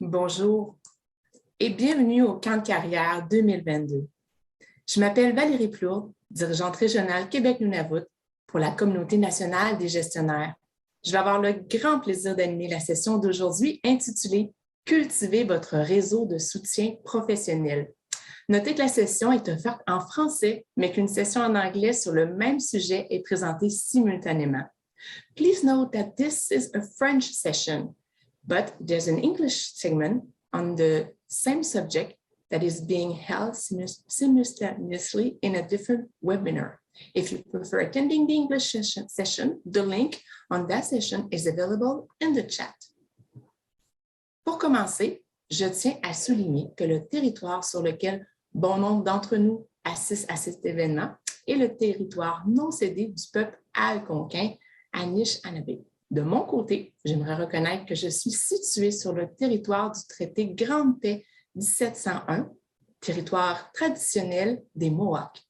Bonjour et bienvenue au Camp de carrière 2022. Je m'appelle Valérie Plourde, dirigeante régionale Québec-Nunavut pour la Communauté nationale des gestionnaires. Je vais avoir le grand plaisir d'animer la session d'aujourd'hui intitulée « Cultiver votre réseau de soutien professionnel ». Notez que la session est offerte en français, mais qu'une session en anglais sur le même sujet est présentée simultanément. Please note that this is a French session, but there's an English segment on the same subject that is being held simultaneously in a different webinar. If you prefer attending the English session, the link on that session is available in the chat. Pour commencer, je tiens à souligner que le territoire sur lequel bon nombre d'entre nous assistent à cet événement est le territoire non cédé du peuple algonquin, Anishinaabe. De mon côté, j'aimerais reconnaître que je suis située sur le territoire du traité Grande Paix 1701, territoire traditionnel des Mohawks.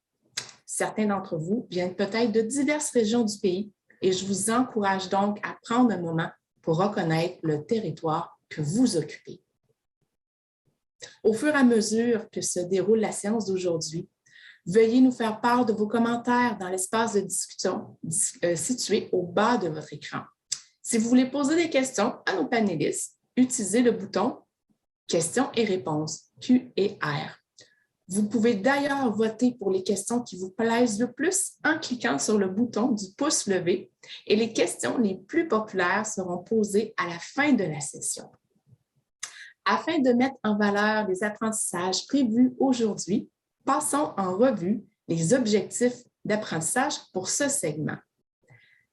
Certains d'entre vous viennent peut-être de diverses régions du pays et je vous encourage donc à prendre un moment pour reconnaître le territoire que vous occupez. Au fur et à mesure que se déroule la séance d'aujourd'hui, veuillez nous faire part de vos commentaires dans l'espace de discussion situé au bas de votre écran. Si vous voulez poser des questions à nos panélistes, utilisez le bouton « Questions et réponses » Q&R. Vous pouvez d'ailleurs voter pour les questions qui vous plaisent le plus en cliquant sur le bouton du pouce levé et les questions les plus populaires seront posées à la fin de la session. Afin de mettre en valeur les apprentissages prévus aujourd'hui, passons en revue les objectifs d'apprentissage pour ce segment.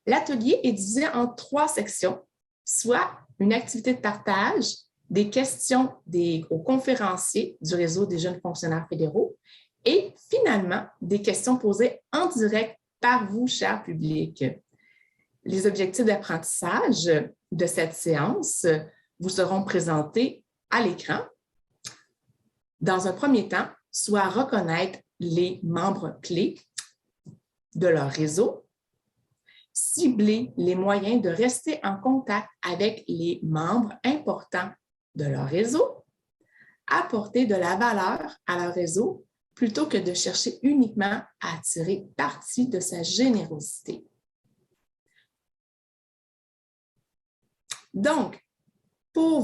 L'atelier est divisé en 3 sections, soit une activité de partage, des questions aux conférenciers du réseau des jeunes fonctionnaires fédéraux et finalement des questions posées en direct par vous, cher public. Les objectifs d'apprentissage de cette séance vous seront présentés à l'écran. Dans un premier temps, soit reconnaître les membres clés de leur réseau, cibler les moyens de rester en contact avec les membres importants de leur réseau, apporter de la valeur à leur réseau plutôt que de chercher uniquement à tirer parti de sa générosité. Donc, pour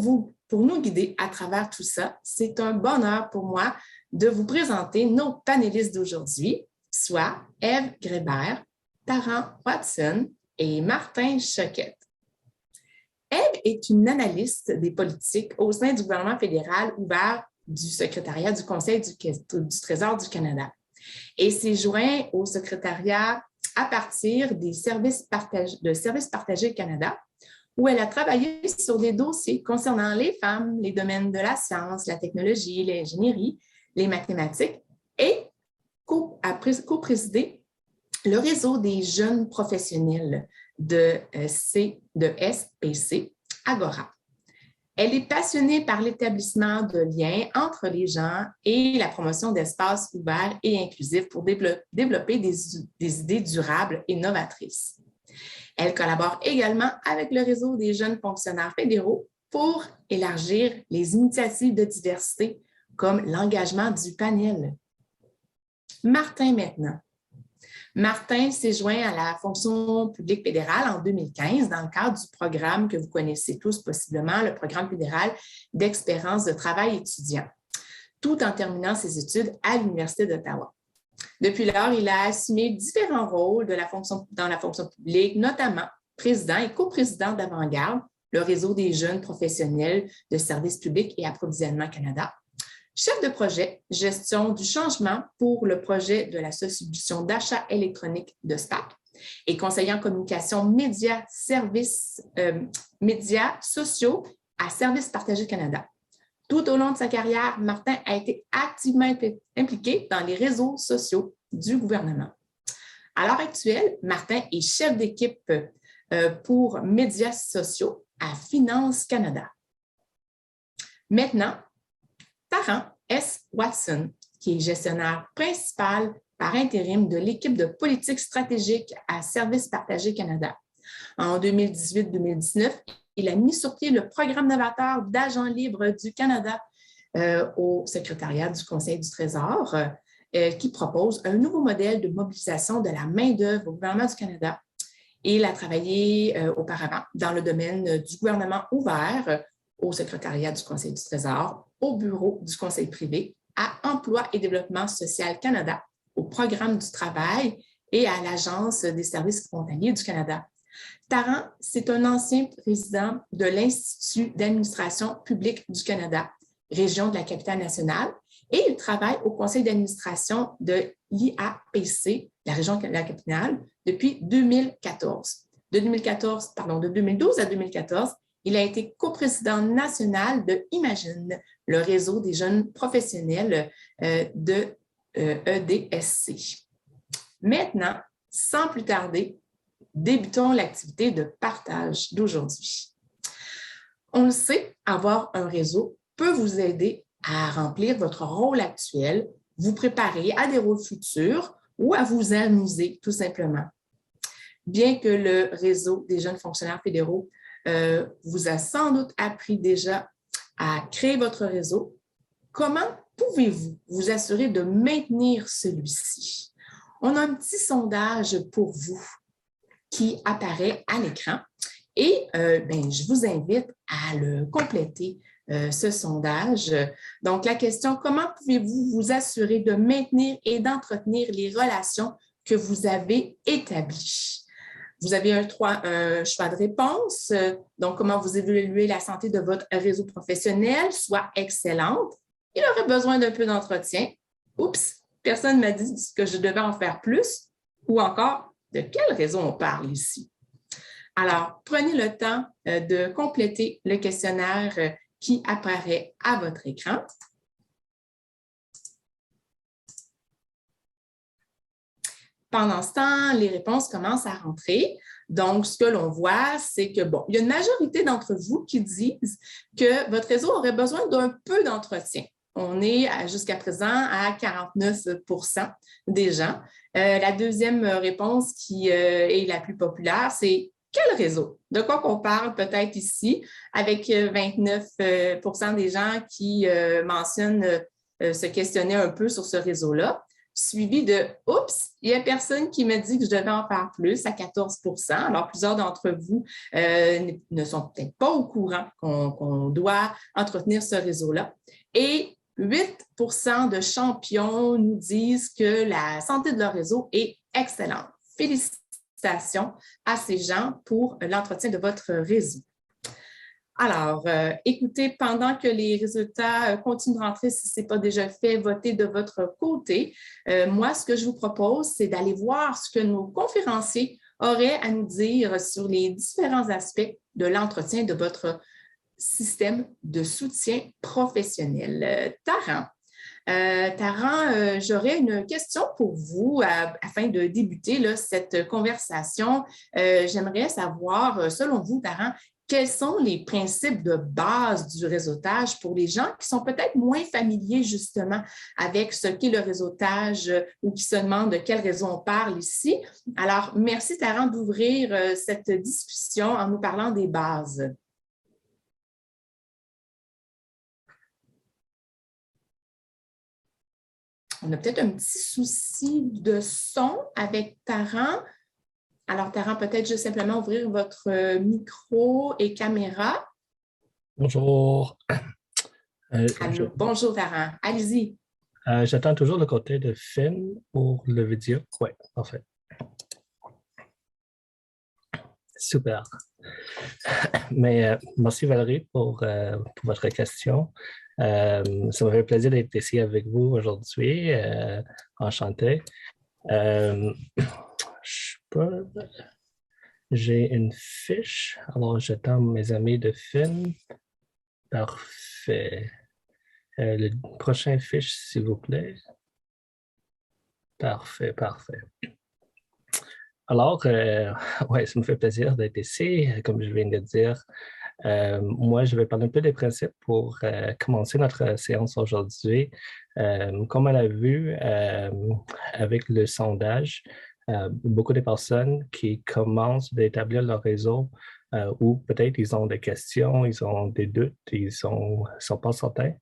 nous guider à travers tout ça, c'est un bonheur pour moi de vous présenter nos panélistes d'aujourd'hui, soit Ève Grébert, Taran Watson et Martin Choquette. Ève est une analyste des politiques au sein du gouvernement fédéral ouvert du secrétariat du Conseil du Trésor du Canada et s'est joint au secrétariat à partir des Services partagés Canada où elle a travaillé sur des dossiers concernant les femmes, les domaines de la science, la technologie, l'ingénierie, les mathématiques et a co-présidé le réseau des jeunes professionnels de SPC, Agora. Elle est passionnée par l'établissement de liens entre les gens et la promotion d'espaces ouverts et inclusifs pour développer des idées durables et novatrices. Elle collabore également avec le réseau des jeunes fonctionnaires fédéraux pour élargir les initiatives de diversité comme l'engagement du panel. Martin maintenant. Martin s'est joint à la fonction publique fédérale en 2015 dans le cadre du programme que vous connaissez tous possiblement, le programme fédéral d'expérience de travail étudiant, tout en terminant ses études à l'Université d'Ottawa. Depuis lors, il a assumé différents rôles dans la fonction publique, notamment président et coprésident d'Avant-Garde, le réseau des jeunes professionnels de services publics et approvisionnement Canada, chef de projet, gestion du changement pour le projet de la solution d'achat électronique de SPAC et conseiller en communication médias sociaux à Services partagés Canada. Tout au long de sa carrière, Martin a été activement impliqué dans les réseaux sociaux du gouvernement. À l'heure actuelle, Martin est chef d'équipe pour médias sociaux à Finance Canada. Maintenant, Taran S. Watson, qui est gestionnaire principal par intérim de l'équipe de politique stratégique à Services partagés Canada. En 2018-2019, il a mis sur pied le programme novateur d'agents libres du Canada au secrétariat du Conseil du Trésor, qui propose un nouveau modèle de mobilisation de la main-d'œuvre au gouvernement du Canada. Et il a travaillé auparavant dans le domaine du gouvernement ouvert au secrétariat du Conseil du Trésor, au bureau du Conseil privé, à Emploi et Développement social Canada, au programme du travail et à l'Agence des services frontaliers du Canada. Taran, c'est un ancien président de l'Institut d'administration publique du Canada, région de la capitale nationale, et il travaille au conseil d'administration de l'IAPC, la région de la capitale, depuis 2014. De 2012 à 2014, il a été coprésident national de Imagine, le réseau des jeunes professionnels de EDSC. Maintenant, sans plus tarder, débutons l'activité de partage d'aujourd'hui. On le sait, avoir un réseau peut vous aider à remplir votre rôle actuel, vous préparer à des rôles futurs ou à vous amuser tout simplement. Bien que le réseau des jeunes fonctionnaires fédéraux vous a sans doute appris déjà à créer votre réseau, comment pouvez-vous vous assurer de maintenir celui-ci? On a un petit sondage pour vous qui apparaît à l'écran et je vous invite à le compléter, ce sondage. Donc, la question, comment pouvez-vous vous assurer de maintenir et d'entretenir les relations que vous avez établies? Vous avez un choix de réponse. Donc, comment vous évaluez la santé de votre réseau professionnel, soit excellente. Il aurait besoin d'un peu d'entretien. Oups, personne ne m'a dit que je devais en faire plus. Ou encore, de quel réseau on parle ici? Alors, prenez le temps de compléter le questionnaire qui apparaît à votre écran. Pendant ce temps, les réponses commencent à rentrer. Donc, ce que l'on voit, c'est que, il y a une majorité d'entre vous qui disent que votre réseau aurait besoin d'un peu d'entretien. On est jusqu'à présent à 49% des gens. La deuxième réponse qui est la plus populaire, c'est quel réseau? De quoi qu'on parle peut-être ici, avec 29% des gens qui mentionnent se questionner un peu sur ce réseau-là, suivi de « Oups, il n'y a personne qui me dit que je devais en faire plus » à 14%. Alors, plusieurs d'entre vous ne sont peut-être pas au courant qu'on doit entretenir ce réseau-là. Et 8% de champions nous disent que la santé de leur réseau est excellente. Félicitations à ces gens pour l'entretien de votre réseau. Alors, écoutez, pendant que les résultats continuent de rentrer, si ce n'est pas déjà fait, votez de votre côté. Moi, ce que je vous propose, c'est d'aller voir ce que nos conférenciers auraient à nous dire sur les différents aspects de l'entretien de votre système de soutien professionnel. Taran, j'aurais une question pour vous afin de débuter là, cette conversation. J'aimerais savoir, selon vous, Taran, quels sont les principes de base du réseautage pour les gens qui sont peut-être moins familiers justement avec ce qu'est le réseautage ou qui se demandent de quel réseau on parle ici. Alors, merci Taran d'ouvrir cette discussion en nous parlant des bases. On a peut-être un petit souci de son avec Taran. Alors, Taran, peut-être juste simplement ouvrir votre micro et caméra. Bonjour. Bonjour, Taran. Allez-y. J'attends toujours le côté de Finn pour le vidéo. Oui, parfait. Super. Mais merci Valérie pour votre question. Ça me fait plaisir d'être ici avec vous aujourd'hui. Enchanté. J'ai une fiche. Alors, j'attends mes amis de Finn. Parfait. Le prochain fiche, s'il vous plaît. Parfait, parfait. Alors, ouais, ça me fait plaisir d'être ici, comme je viens de dire. Moi, je vais parler un peu des principes pour commencer notre séance aujourd'hui. Comme on a vu avec le sondage, beaucoup de personnes qui commencent d'établir leur réseau ou peut-être ils ont des questions, ils ont des doutes, ils ne sont pas certains.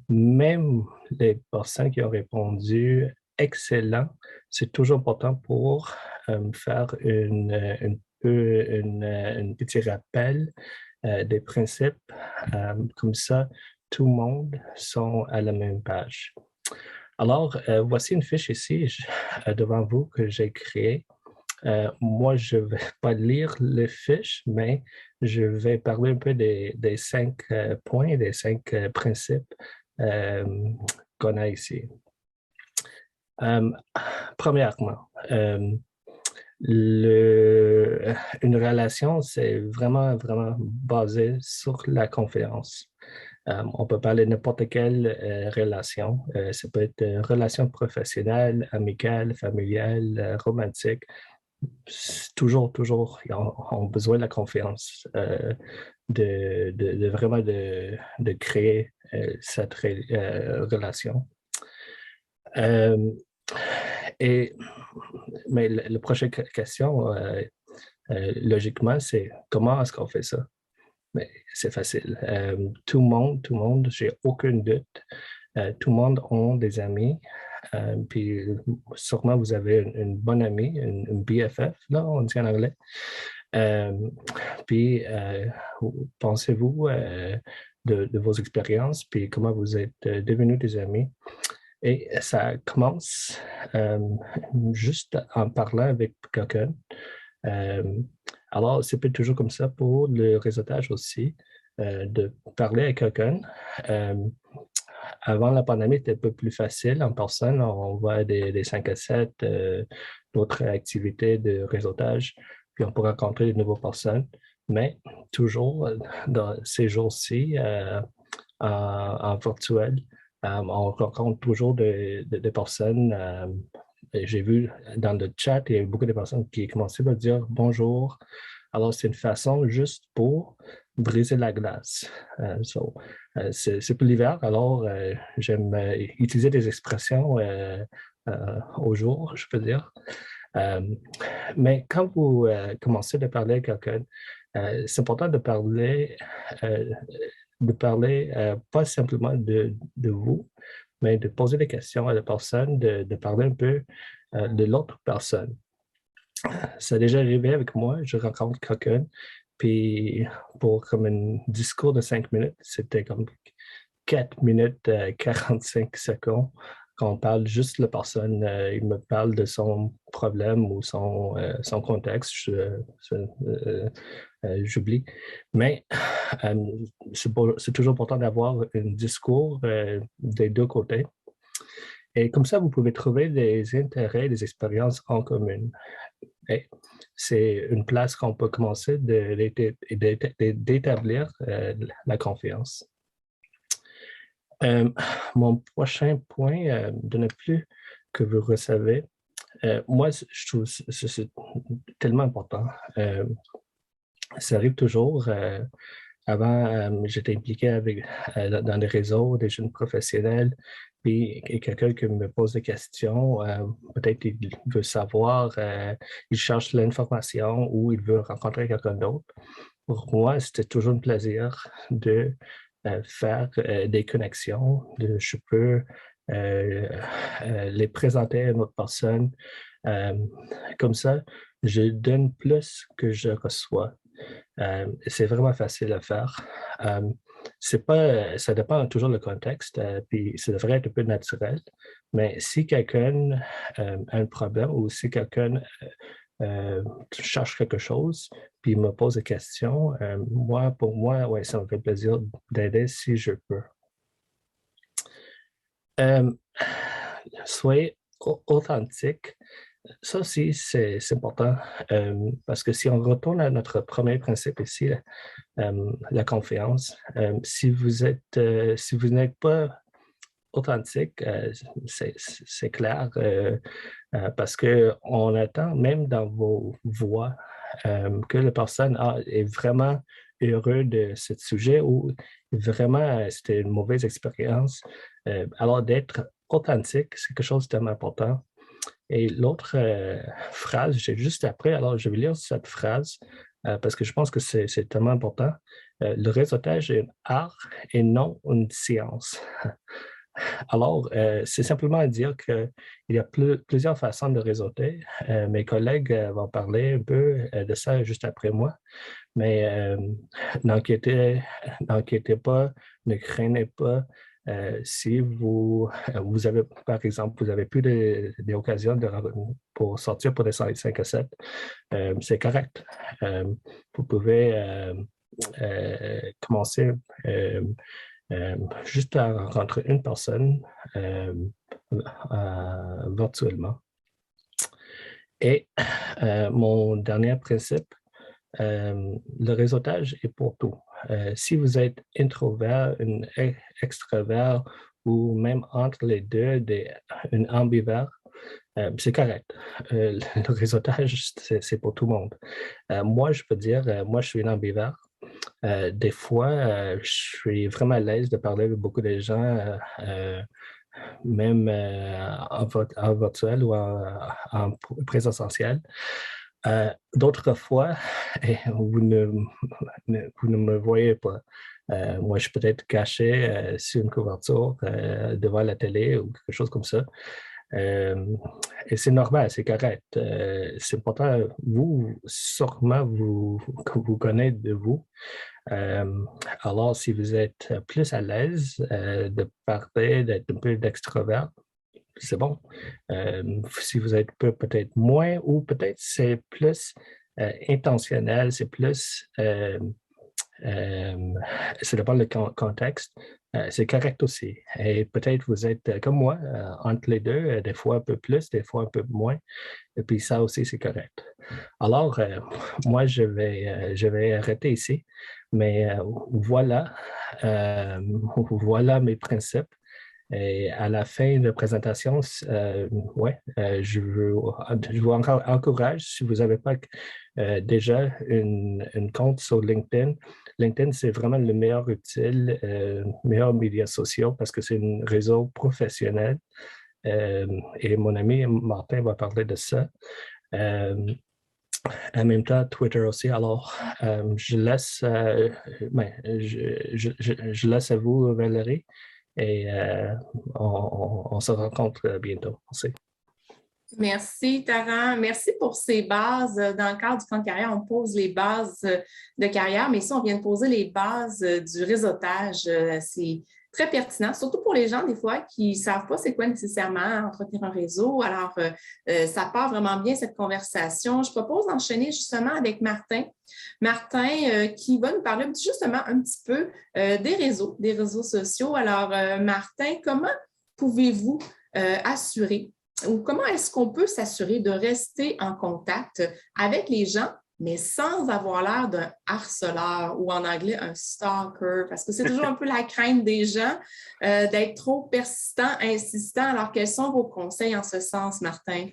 Même les personnes qui ont répondu excellent, c'est toujours important pour faire un petit rappel des principes. Comme ça, tout le monde sont à la même page. Alors, voici une fiche ici devant vous que j'ai créée. Moi, je ne vais pas lire les fiches, mais je vais parler un peu des 5 points, des 5 principes qu'on a ici. Premièrement, une relation, c'est vraiment, vraiment basé sur la confiance. On peut parler de n'importe quelle relation. Ça peut être une relation professionnelle, amicale, familiale, romantique. Toujours, on a besoin de la confiance, vraiment de créer cette relation. Mais la prochaine question, logiquement, c'est comment est-ce qu'on fait ça? Mais c'est facile. Tout le monde, j'ai aucun doute. Tout le monde a des amis. Puis sûrement vous avez une bonne amie, une BFF, là, on dit en anglais. Puis pensez-vous de vos expériences, puis comment vous êtes devenus des amis. Et ça commence juste en parlant avec quelqu'un. Alors, c'est peut-être toujours comme ça pour le réseautage aussi, de parler avec quelqu'un. Avant la pandémie, c'était un peu plus facile en personne. On voit des 5 à 7, d'autres activités de réseautage, puis on peut rencontrer de nouvelles personnes. Mais toujours dans ces jours-ci, en virtuel, on rencontre toujours des personnes. J'ai vu dans le chat, il y a beaucoup de personnes qui commençaient à dire bonjour. Alors, c'est une façon juste pour briser la glace. C'est pour l'hiver, alors j'aime utiliser des expressions au jour, je peux dire. Mais quand vous commencez à parler à quelqu'un, c'est important de parler pas simplement de vous, mais de poser des questions à la personne, de parler un peu de l'autre personne. Ça a déjà arrivé avec moi, je rencontre quelqu'un, puis pour comme un discours de 5 minutes, c'était comme 4 minutes 45 secondes quand on parle juste de la personne. Il me parle de son problème ou son contexte. J'oublie. Mais c'est toujours important d'avoir un discours des deux côtés. Et comme ça, vous pouvez trouver des intérêts, des expériences en commun. Et c'est une place qu'on peut commencer d'établir la confiance. Mon prochain point, de ne plus que vous recevez, moi, je trouve que c'est tellement important. Ça arrive toujours. Avant, j'étais impliqué dans les réseaux des jeunes professionnels, puis quelqu'un qui me pose des questions, peut-être il veut savoir, il cherche l'information ou il veut rencontrer quelqu'un d'autre. Pour moi, c'était toujours un plaisir de faire des connexions. Je peux les présenter à une autre personne. Comme ça, je donne plus que je reçois. C'est vraiment facile à faire. Ça dépend toujours du contexte, puis ça devrait être un peu naturel. Mais si quelqu'un a un problème ou si quelqu'un cherche quelque chose, puis me pose des questions, pour moi, ouais, ça me fait plaisir d'aider si je peux. Soyez authentique. Ça aussi, c'est important parce que si on retourne à notre premier principe ici, la confiance, si vous n'êtes pas authentique, c'est clair parce qu'on attend même dans vos voix que la personne est vraiment heureux de ce sujet ou vraiment c'était une mauvaise expérience. Alors d'être authentique, c'est quelque chose de tellement important. Et l'autre phrase, j'ai juste après, alors je vais lire cette phrase parce que je pense que c'est tellement important. Le réseautage est un art et non une science. Alors, c'est simplement à dire qu'il y a plusieurs façons de réseauter. Mes collègues vont parler un peu de ça juste après moi, mais n'inquiétez pas, ne craignez pas. Si vous avez, par exemple, vous avez plus d'occasions pour sortir pour des 5 à 7, c'est correct. Vous pouvez commencer juste à rencontrer une personne virtuellement. Et mon dernier principe, le réseautage est pour tout. Si vous êtes introvert, un extravert ou même entre les deux, un ambivert, c'est correct. Le réseautage, c'est pour tout le monde. Moi, je peux dire, moi, je suis un ambivert. Des fois, je suis vraiment à l'aise de parler avec beaucoup de gens, même en virtuel ou en présentiel. D'autres fois, vous ne me voyez pas. Moi, je suis peut-être caché sur une couverture devant la télé ou quelque chose comme ça. Et c'est normal, c'est correct. C'est important, vous, sûrement, vous connaissez de vous. Alors, si vous êtes plus à l'aise de parler, d'être un peu d'extrovert, c'est bon. Si vous êtes peut-être moins ou peut-être c'est plus intentionnel, c'est plus, ça dépend du contexte, c'est correct aussi. Et peut-être vous êtes comme moi, entre les deux, des fois un peu plus, des fois un peu moins. Et puis ça aussi, c'est correct. Alors, moi, je vais arrêter ici. Mais voilà, voilà mes principes. Et à la fin de la présentation, ouais, je vous encourage, si vous n'avez pas déjà une compte sur LinkedIn, LinkedIn, c'est vraiment le meilleur utile, meilleur média social parce que c'est un réseau professionnel. Et mon ami Martin va parler de ça. En même temps, Twitter aussi. Alors, je laisse, je laisse à vous, Valérie, et on se rencontre bientôt. Merci. Merci, Tara. Merci pour ces bases. Dans le cadre du plan de carrière, on pose les bases de carrière, mais ici, on vient de poser les bases du réseautage. C'est très pertinent, surtout pour les gens, des fois, qui ne savent pas c'est quoi nécessairement entretenir un réseau. Alors, ça part vraiment bien, cette conversation. Je propose d'enchaîner justement avec Martin. Martin, qui va nous parler justement un petit peu des réseaux sociaux. Alors, Martin, comment pouvez-vous assurer ou comment est-ce qu'on peut s'assurer de rester en contact avec les gens, mais sans avoir l'air d'un harceleur ou en anglais un stalker, parce que c'est toujours un peu la crainte des gens d'être trop persistant, insistant. Alors, quels sont vos conseils en ce sens, Martin?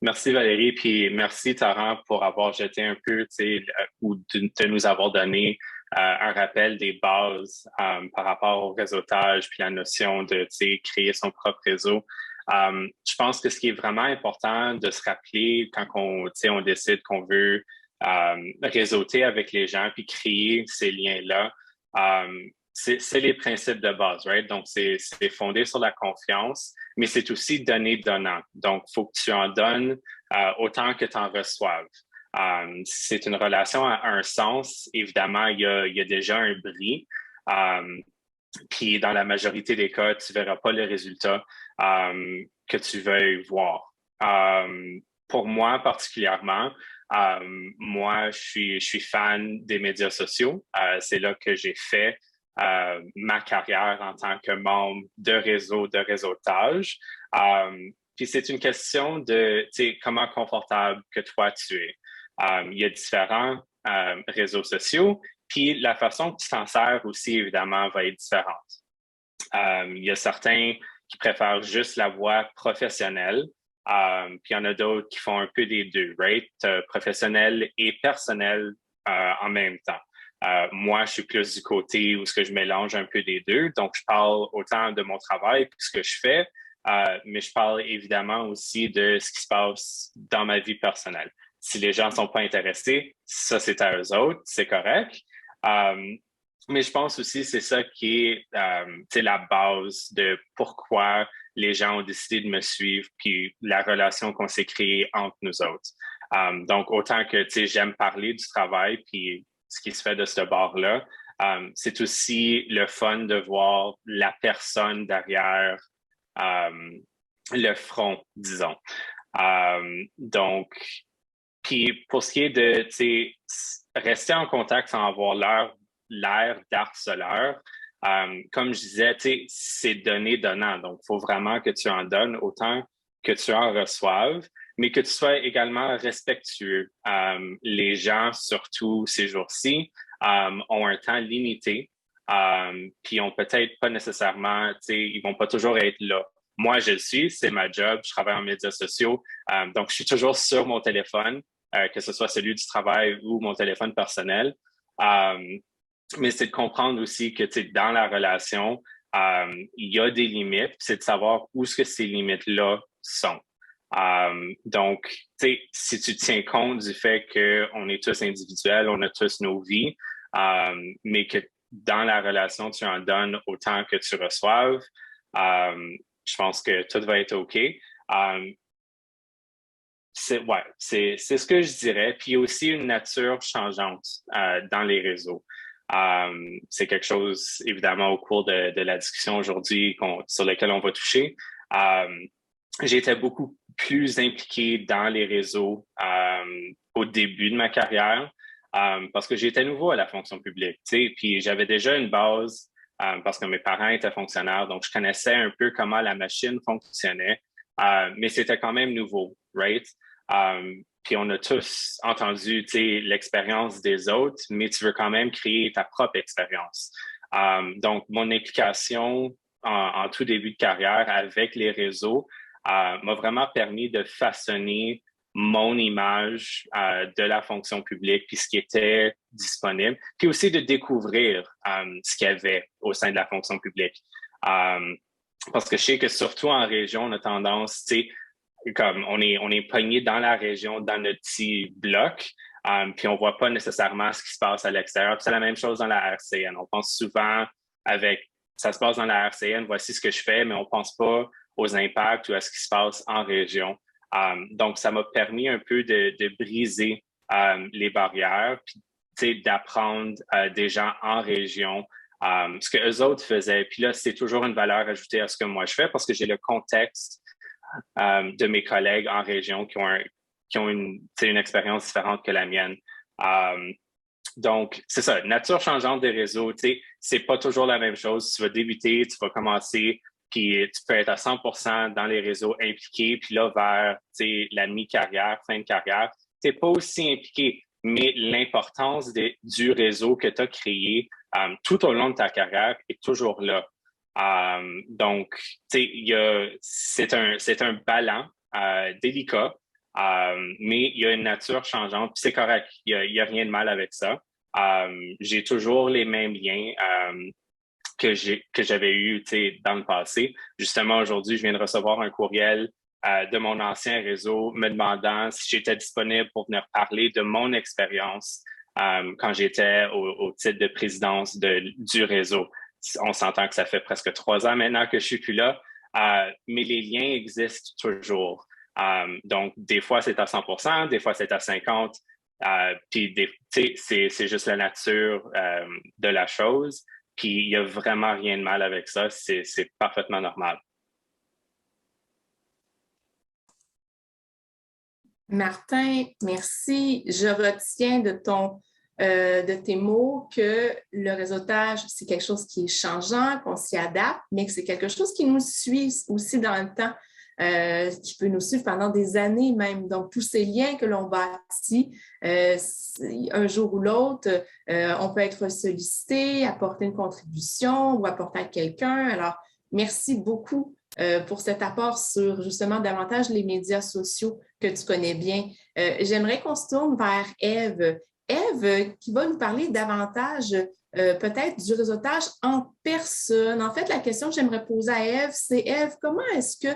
Merci Valérie, puis merci Taran pour avoir jeté un peu, ou de nous avoir donné un rappel des bases par rapport au réseautage, puis la notion de créer son propre réseau. Je pense que ce qui est vraiment important de se rappeler quand on décide qu'on veut réseauter avec les gens puis créer ces liens-là, c'est les principes de base, right? Donc, c'est fondé sur la confiance, mais c'est aussi donnant. Donc, il faut que tu en donnes autant que tu en reçoives. C'est une relation à un sens. Évidemment, il y a déjà un bris. Puis, dans la majorité des cas, tu ne verras pas le résultat que tu veuilles voir. Pour moi, particulièrement, moi, je suis fan des médias sociaux. C'est là que j'ai fait ma carrière en tant que membre de réseautage. Puis c'est une question de comment confortable que toi tu es. Il y a différents réseaux sociaux, puis la façon que tu t'en sers aussi, évidemment, va être différente. Il y a certains qui préfèrent juste la voie professionnelle, puis il y en a d'autres qui font un peu des deux, right? Professionnel et personnel en même temps. Moi, je suis plus du côté où je mélange un peu des deux. Donc, je parle autant de mon travail, ce que je fais, mais je parle évidemment aussi de ce qui se passe dans ma vie personnelle. Si les gens ne sont pas intéressés, ça, c'est à eux autres, c'est correct. Mais je pense aussi que c'est ça qui est la base de pourquoi les gens ont décidé de me suivre, puis la relation qu'on s'est créée entre nous autres. Donc, autant que j'aime parler du travail, puis ce qui se fait de ce bord-là, c'est aussi le fun de voir la personne derrière le front, disons. Donc, puis pour ce qui est de rester en contact sans avoir l'air d'harceleur, comme je disais, c'est donnant. Donc, il faut vraiment que tu en donnes autant que tu en reçoives, mais que tu sois également respectueux. Les gens, surtout ces jours-ci, ont un temps limité, puis ont peut-être pas nécessairement, ils vont pas toujours être là. Moi, je le suis, c'est ma job, je travaille en médias sociaux, donc je suis toujours sur mon téléphone, que ce soit celui du travail ou mon téléphone personnel. Mais c'est de comprendre aussi que dans la relation, il y a des limites, c'est de savoir où est-ce que ces limites-là sont. Donc, si tu tiens compte du fait qu'on est tous individuels, on a tous nos vies, mais que dans la relation, tu en donnes autant que tu reçoives, je pense que tout va être OK. C'est ce que je dirais. Puis il y a aussi une nature changeante dans les réseaux. C'est quelque chose, évidemment, au cours de la discussion aujourd'hui sur lequel on va toucher. J'étais beaucoup plus impliqué dans les réseaux au début de ma carrière parce que j'étais nouveau à la fonction publique, puis j'avais déjà une base parce que mes parents étaient fonctionnaires, donc je connaissais un peu comment la machine fonctionnait, mais c'était quand même nouveau, right? Puis on a tous entendu l'expérience des autres, mais tu veux quand même créer ta propre expérience. Donc, mon implication en tout début de carrière avec les réseaux m'a vraiment permis de façonner mon image de la fonction publique, puis ce qui était disponible, puis aussi de découvrir ce qu'il y avait au sein de la fonction publique. Parce que je sais que surtout en région, on a tendance, comme on est pogné dans la région, dans notre petit bloc, puis on voit pas nécessairement ce qui se passe à l'extérieur. C'est la même chose dans la RCN. On pense souvent ça se passe dans la RCN, voici ce que je fais, mais on pense pas aux impacts ou à ce qui se passe en région. Donc, ça m'a permis un peu de briser les barrières, puis d'apprendre des gens en région ce que eux autres faisaient. Puis là, c'est toujours une valeur ajoutée à ce que moi je fais parce que j'ai le contexte de mes collègues en région qui ont une expérience différente que la mienne. Donc, c'est ça, nature changeante des réseaux, c'est pas toujours la même chose. Tu vas débuter, tu vas commencer, puis tu peux être à 100% dans les réseaux impliqués, puis là, vers la mi-carrière, fin de carrière, tu n'es pas aussi impliqué. Mais l'importance du réseau que tu as créé tout au long de ta carrière est toujours là. Donc, c'est un ballon délicat, mais il y a une nature changeante, puis c'est correct, il y a rien de mal avec ça. J'ai toujours les mêmes liens que j'avais eu dans le passé. Justement, aujourd'hui, je viens de recevoir un courriel de mon ancien réseau me demandant si j'étais disponible pour venir parler de mon expérience quand j'étais au titre de présidence du réseau. On s'entend que ça fait presque 3 ans maintenant que je suis plus là, mais les liens existent toujours. Donc, des fois, c'est à 100%, des fois, c'est à 50%. Puis, c'est juste la nature de la chose. Puis, il n'y a vraiment rien de mal avec ça. C'est parfaitement normal. Martin, merci. Je retiens de tes mots que le réseautage, c'est quelque chose qui est changeant, qu'on s'y adapte, mais que c'est quelque chose qui nous suit aussi dans le temps, qui peut nous suivre pendant des années même. Donc, tous ces liens que l'on bâtit, un jour ou l'autre, on peut être sollicité, apporter une contribution ou apporter à quelqu'un. Alors, merci beaucoup pour cet apport sur justement davantage les médias sociaux que tu connais bien. J'aimerais qu'on se tourne vers Ève. Ève, qui va nous parler davantage peut-être du réseautage en personne. En fait, la question que j'aimerais poser à Ève, c'est Ève, comment est-ce que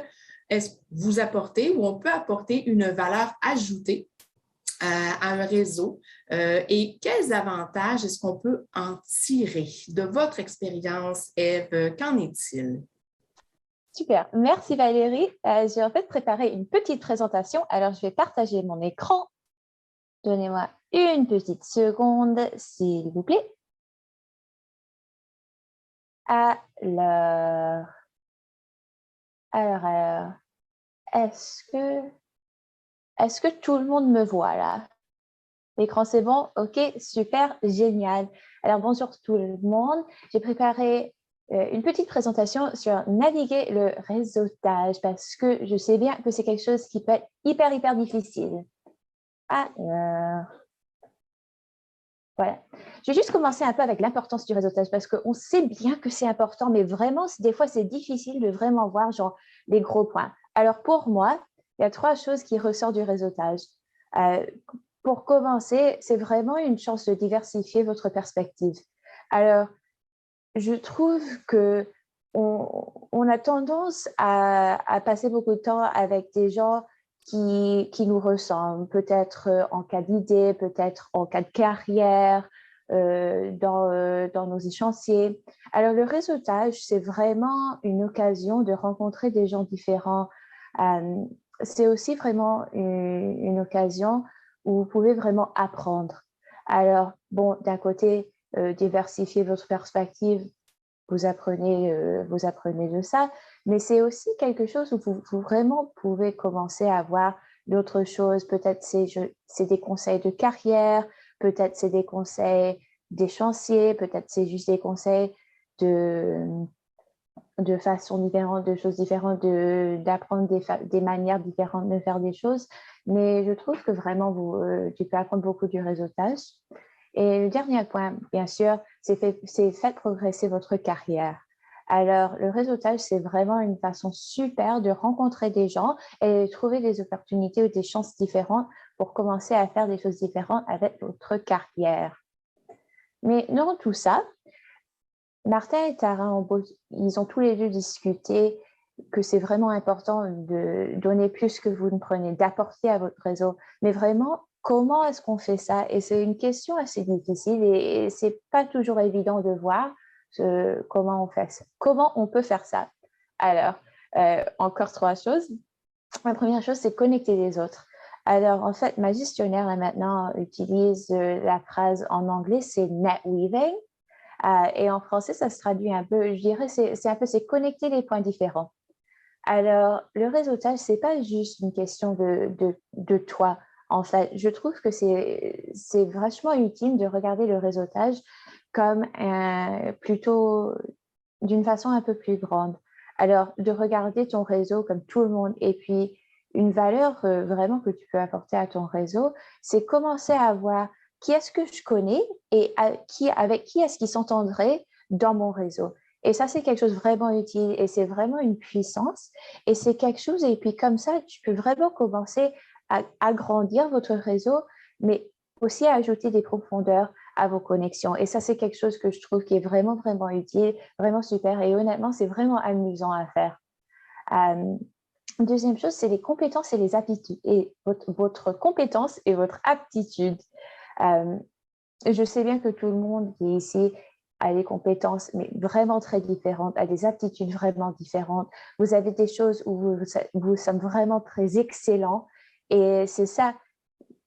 vous apportez ou on peut apporter une valeur ajoutée à un réseau et quels avantages est-ce qu'on peut en tirer? De votre expérience, Ève, qu'en est-il? Super, merci Valérie. J'ai en fait préparé une petite présentation. Alors, je vais partager mon écran. Donnez-moi une petite seconde, s'il vous plaît. Alors, est-ce que tout le monde me voit là? L'écran, c'est bon? OK, super, génial. Alors, bonjour tout le monde. J'ai préparé une petite présentation sur naviguer le réseautage parce que je sais bien que c'est quelque chose qui peut être hyper difficile. Alors, voilà. Je vais juste commencer un peu avec l'importance du réseautage parce qu'on sait bien que c'est important, mais vraiment, des fois, c'est difficile de vraiment voir genre, les gros points. Alors, pour moi, il y a 3 choses qui ressortent du réseautage. Pour commencer, c'est vraiment une chance de diversifier votre perspective. Alors, je trouve qu'on a tendance à passer beaucoup de temps avec des gens qui nous ressemblent, peut-être en cas d'idée, peut-être en cas de carrière, dans nos échéanciers. Alors, le réseautage, c'est vraiment une occasion de rencontrer des gens différents. C'est aussi vraiment une occasion où vous pouvez vraiment apprendre. Alors, bon, d'un côté, diversifier votre perspective, vous apprenez de ça, mais c'est aussi quelque chose où vous vraiment pouvez commencer à voir d'autres choses. Peut-être c'est des conseils de carrière, peut-être c'est des conseils d'échéancier, peut-être c'est juste des conseils de façons différentes, de choses différentes, d'apprendre des manières différentes de faire des choses. Mais je trouve que vraiment, tu peux apprendre beaucoup du réseautage. Et le dernier point, bien sûr, c'est faire progresser votre carrière. Alors, le réseautage, c'est vraiment une façon super de rencontrer des gens et de trouver des opportunités ou des chances différentes pour commencer à faire des choses différentes avec votre carrière. Mais dans tout ça, Martin et Tara, ils ont tous les deux discuté que c'est vraiment important de donner plus que vous ne prenez, d'apporter à votre réseau. Mais vraiment, comment est-ce qu'on fait ça? Et c'est une question assez difficile et c'est pas toujours évident de voir comment on fait ça. Comment on peut faire ça? Alors, encore 3 choses. La première chose, c'est connecter les autres. Alors, en fait, ma gestionnaire, là, maintenant, utilise la phrase en anglais, c'est net weaving. Et en français, ça se traduit un peu, je dirais, c'est connecter les points différents. Alors, le réseautage, ce n'est pas juste une question de toi. En fait, je trouve que c'est vachement utile de regarder le réseautage comme plutôt d'une façon un peu plus grande. Alors, de regarder ton réseau comme tout le monde et puis une valeur vraiment que tu peux apporter à ton réseau, c'est commencer à voir qui est-ce que je connais et avec qui est-ce qu'ils s'entendraient dans mon réseau. Et ça, c'est quelque chose de vraiment utile et c'est vraiment une puissance. Et c'est quelque chose, et puis comme ça, tu peux vraiment commencer à agrandir votre réseau, mais aussi à ajouter des profondeurs à vos connexions. Et ça, c'est quelque chose que je trouve qui est vraiment utile, vraiment super. Et honnêtement, c'est vraiment amusant à faire. Deuxième chose, c'est les compétences et les aptitudes. Et votre compétence et votre aptitude. Je sais bien que tout le monde qui est ici a des compétences, mais vraiment très différentes, a des aptitudes vraiment différentes. Vous avez des choses où vous sommes vraiment très excellents. Et c'est ça,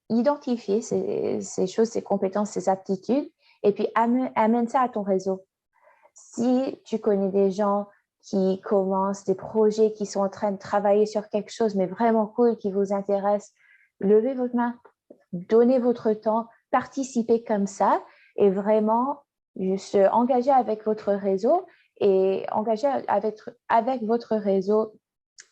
identifier ces choses, ces compétences, ces aptitudes, et puis amène ça à ton réseau. Si tu connais des gens qui commencent des projets, qui sont en train de travailler sur quelque chose, mais vraiment cool, qui vous intéresse, levez votre main, donnez votre temps, participez comme ça, et vraiment juste engagez avec votre réseau et engagez avec votre réseau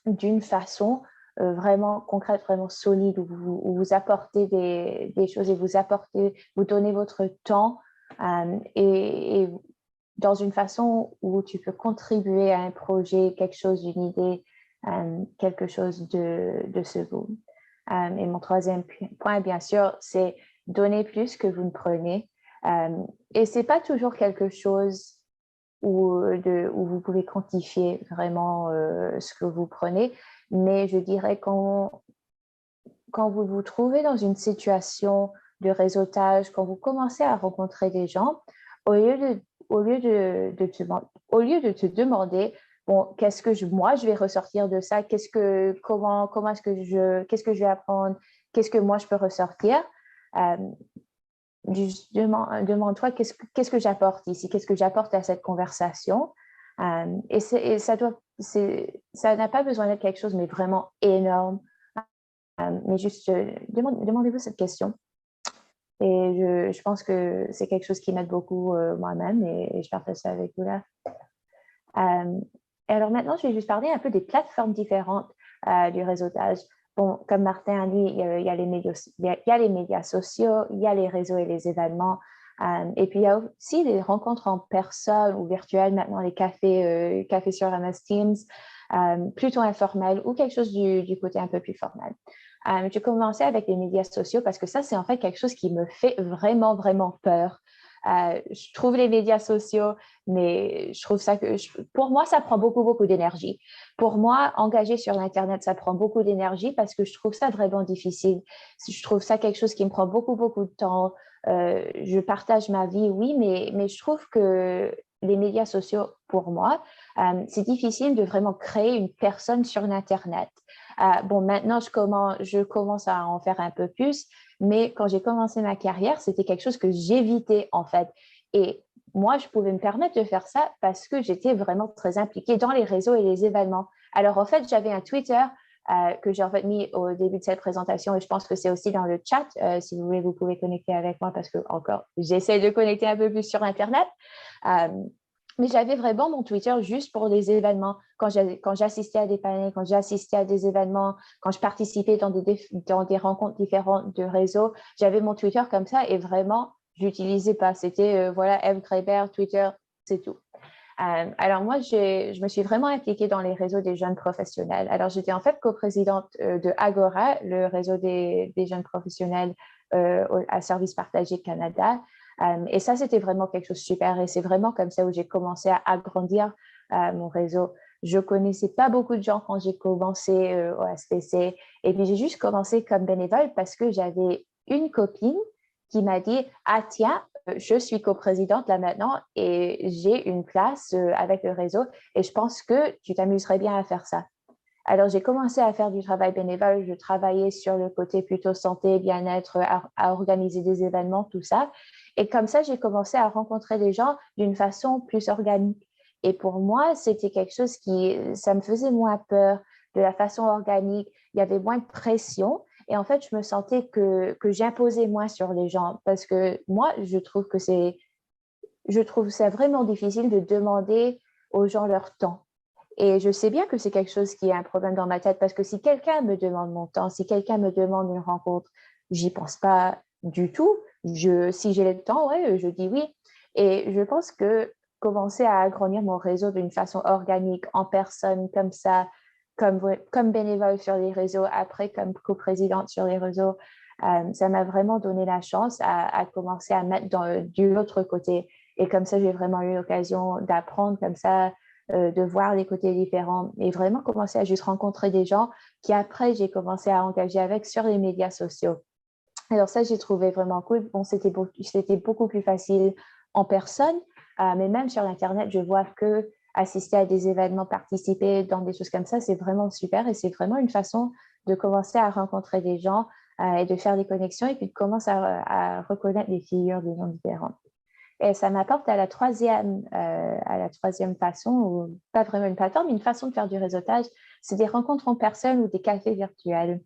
d'une façon vraiment concrète, vraiment solide, où vous apportez des choses et vous donnez votre temps et dans une façon où tu peux contribuer à un projet, quelque chose, d'une idée, quelque chose de ce goût. Et mon troisième point, bien sûr, c'est donner plus que vous ne prenez. Et ce n'est pas toujours quelque chose où vous pouvez quantifier vraiment ce que vous prenez, mais je dirais quand vous vous trouvez dans une situation de réseautage, quand vous commencez à rencontrer des gens, au lieu de te demander, bon, moi je vais ressortir de ça, qu'est-ce que je vais apprendre, qu'est-ce que moi je peux ressortir, demande-toi qu'est-ce que j'apporte ici, qu'est-ce que j'apporte à cette conversation. Et ça n'a pas besoin d'être quelque chose, mais vraiment énorme. Mais juste, demandez-vous cette question. Et je pense que c'est quelque chose qui m'aide beaucoup moi-même et je partage ça avec vous là. Et alors maintenant, je vais juste parler un peu des plateformes différentes du réseautage. Bon, comme Martin a dit, il y a les médias sociaux, il y a les réseaux et les événements. Et puis, il y a aussi les rencontres en personne ou virtuelles, maintenant les cafés sur MS Teams, plutôt informels ou quelque chose du côté un peu plus formel. J'ai commencé avec les médias sociaux parce que ça, c'est en fait quelque chose qui me fait vraiment, vraiment peur. Je trouve les médias sociaux, mais je trouve ça pour moi, ça prend beaucoup, beaucoup d'énergie. Pour moi, engager sur l'Internet, ça prend beaucoup d'énergie parce que je trouve ça vraiment difficile. Je trouve ça quelque chose qui me prend beaucoup, beaucoup de temps. Je partage ma vie, oui, mais je trouve que les médias sociaux, pour moi, c'est difficile de vraiment créer une personne sur l'Internet. Bon, maintenant, je commence à en faire un peu plus, mais quand j'ai commencé ma carrière, c'était quelque chose que j'évitais en fait. Et moi, je pouvais me permettre de faire ça parce que j'étais vraiment très impliquée dans les réseaux et les événements. Alors, en fait, j'avais un Twitter que j'ai en fait mis au début de cette présentation et je pense que c'est aussi dans le chat. Si vous voulez, vous pouvez connecter avec moi parce que, encore, j'essaie de connecter un peu plus sur Internet. Mais j'avais vraiment mon Twitter juste pour les événements. Quand j'assistais à des panels, quand j'assistais à des événements, quand je participais dans des rencontres différentes de réseaux, j'avais mon Twitter comme ça et vraiment, je n'utilisais pas. C'était, voilà, Eve Greiber, Twitter, c'est tout. Alors moi, je me suis vraiment impliquée dans les réseaux des jeunes professionnels. Alors j'étais en fait coprésidente de Agora, le réseau des jeunes professionnels à Service Partagé Canada. Et ça, c'était vraiment quelque chose de super. Et c'est vraiment comme ça où j'ai commencé à agrandir mon réseau. Je ne connaissais pas beaucoup de gens quand j'ai commencé au SPC. Et puis, j'ai juste commencé comme bénévole parce que j'avais une copine qui m'a dit « Ah tiens, je suis coprésidente là maintenant et j'ai une place avec le réseau et je pense que tu t'amuserais bien à faire ça. » Alors, j'ai commencé à faire du travail bénévole. Je travaillais sur le côté plutôt santé, bien-être, à organiser des événements, tout ça. Et comme ça, j'ai commencé à rencontrer des gens d'une façon plus organique. Et pour moi, c'était quelque chose ça me faisait moins peur de la façon organique. Il y avait moins de pression. Et en fait, je me sentais que j'imposais moins sur les gens parce que moi, je trouve ça vraiment difficile de demander aux gens leur temps. Et je sais bien que c'est quelque chose qui est un problème dans ma tête parce que si quelqu'un me demande mon temps, si quelqu'un me demande une rencontre, j'y pense pas du tout. Si j'ai le temps, ouais, je dis oui. Et je pense que commencer à agrandir mon réseau d'une façon organique, en personne, comme ça, comme bénévole sur les réseaux, après comme coprésidente sur les réseaux, ça m'a vraiment donné la chance à commencer à mettre du l'autre côté. Et comme ça, j'ai vraiment eu l'occasion d'apprendre comme ça, de voir les côtés différents et vraiment commencer à juste rencontrer des gens qui après, j'ai commencé à engager avec sur les médias sociaux. Alors ça, j'ai trouvé vraiment cool. Bon, c'était beaucoup plus facile en personne, mais même sur Internet, je vois que assister à des événements, participer dans des choses comme ça, c'est vraiment super et c'est vraiment une façon de commencer à rencontrer des gens et de faire des connexions et puis de commencer à reconnaître les figures de gens différents. Et ça m'apporte à la troisième façon, ou pas vraiment une plateforme, mais une façon de faire du réseautage, c'est des rencontres en personne ou des cafés virtuels.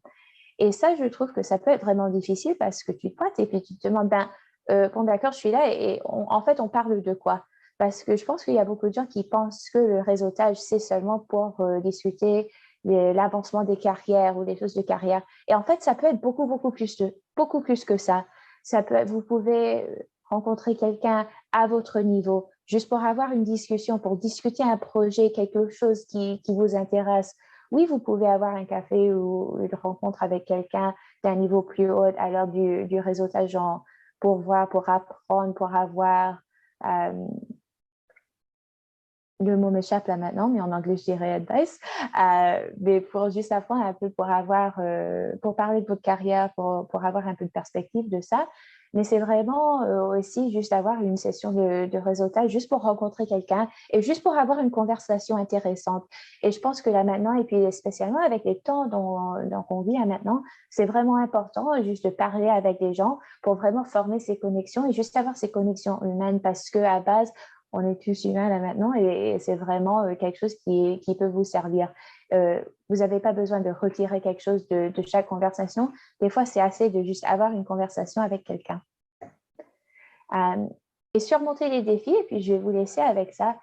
Et ça, je trouve que ça peut être vraiment difficile parce que tu te pointes et puis tu te demandes, bon d'accord, je suis là et en fait, on parle de quoi? Parce que je pense qu'il y a beaucoup de gens qui pensent que le réseautage, c'est seulement pour discuter l'avancement des carrières ou des choses de carrière. Et en fait, ça peut être beaucoup, beaucoup plus que ça. Vous pouvez rencontrer quelqu'un à votre niveau, juste pour avoir une discussion, pour discuter un projet, quelque chose qui vous intéresse. Oui, vous pouvez avoir un café ou une rencontre avec quelqu'un d'un niveau plus haut à l'heure du réseautage pour voir, pour apprendre, pour avoir... le mot m'échappe là maintenant, mais en anglais, je dirais advice. Mais pour juste apprendre un peu, pour parler de votre carrière, pour avoir un peu de perspective de ça. Mais c'est vraiment aussi juste avoir une session de réseautage, juste pour rencontrer quelqu'un et juste pour avoir une conversation intéressante. Et je pense que là maintenant, et puis spécialement avec les temps dont on vit là maintenant, c'est vraiment important juste de parler avec des gens pour vraiment former ces connexions et juste avoir ces connexions humaines parce qu'à base, on est tous humains là maintenant et c'est vraiment quelque chose qui peut vous servir. Vous n'avez pas besoin de retirer quelque chose de chaque conversation. Des fois, c'est assez de juste avoir une conversation avec quelqu'un. Et surmonter les défis, et puis je vais vous laisser avec ça.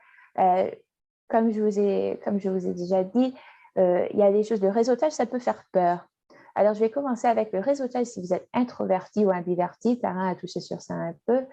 Comme je vous ai déjà dit, il y a des choses de réseautage, ça peut faire peur. Alors, je vais commencer avec le réseautage si vous êtes introverti ou introverti. Tara a touché sur ça un peu.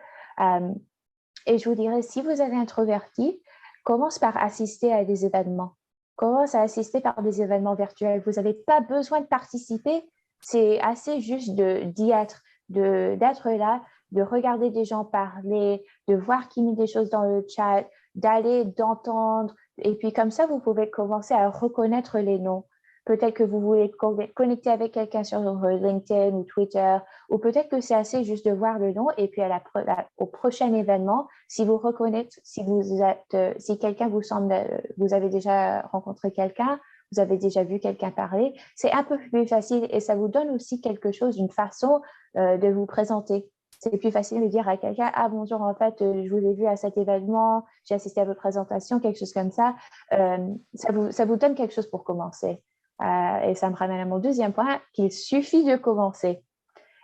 Et je vous dirais, si vous êtes introverti, commence par assister à des événements. Commence à assister par des événements virtuels. Vous n'avez pas besoin de participer. C'est assez juste d'y être, d'être là, de regarder des gens parler, de voir qui met des choses dans le chat, d'entendre. Et puis comme ça, vous pouvez commencer à reconnaître les noms. Peut-être que vous voulez connecter avec quelqu'un sur LinkedIn ou Twitter, ou peut-être que c'est assez juste de voir le nom et puis au prochain événement, si vous reconnaissez, si quelqu'un vous semble, vous avez déjà rencontré quelqu'un, vous avez déjà vu quelqu'un parler, c'est un peu plus facile et ça vous donne aussi quelque chose, une façon de vous présenter. C'est plus facile de dire à quelqu'un « Ah bonjour, en fait, je vous ai vu à cet événement, j'ai assisté à votre présentation », quelque chose comme ça. Ça vous donne quelque chose pour commencer. Et ça me ramène à mon deuxième point, qu'il suffit de commencer.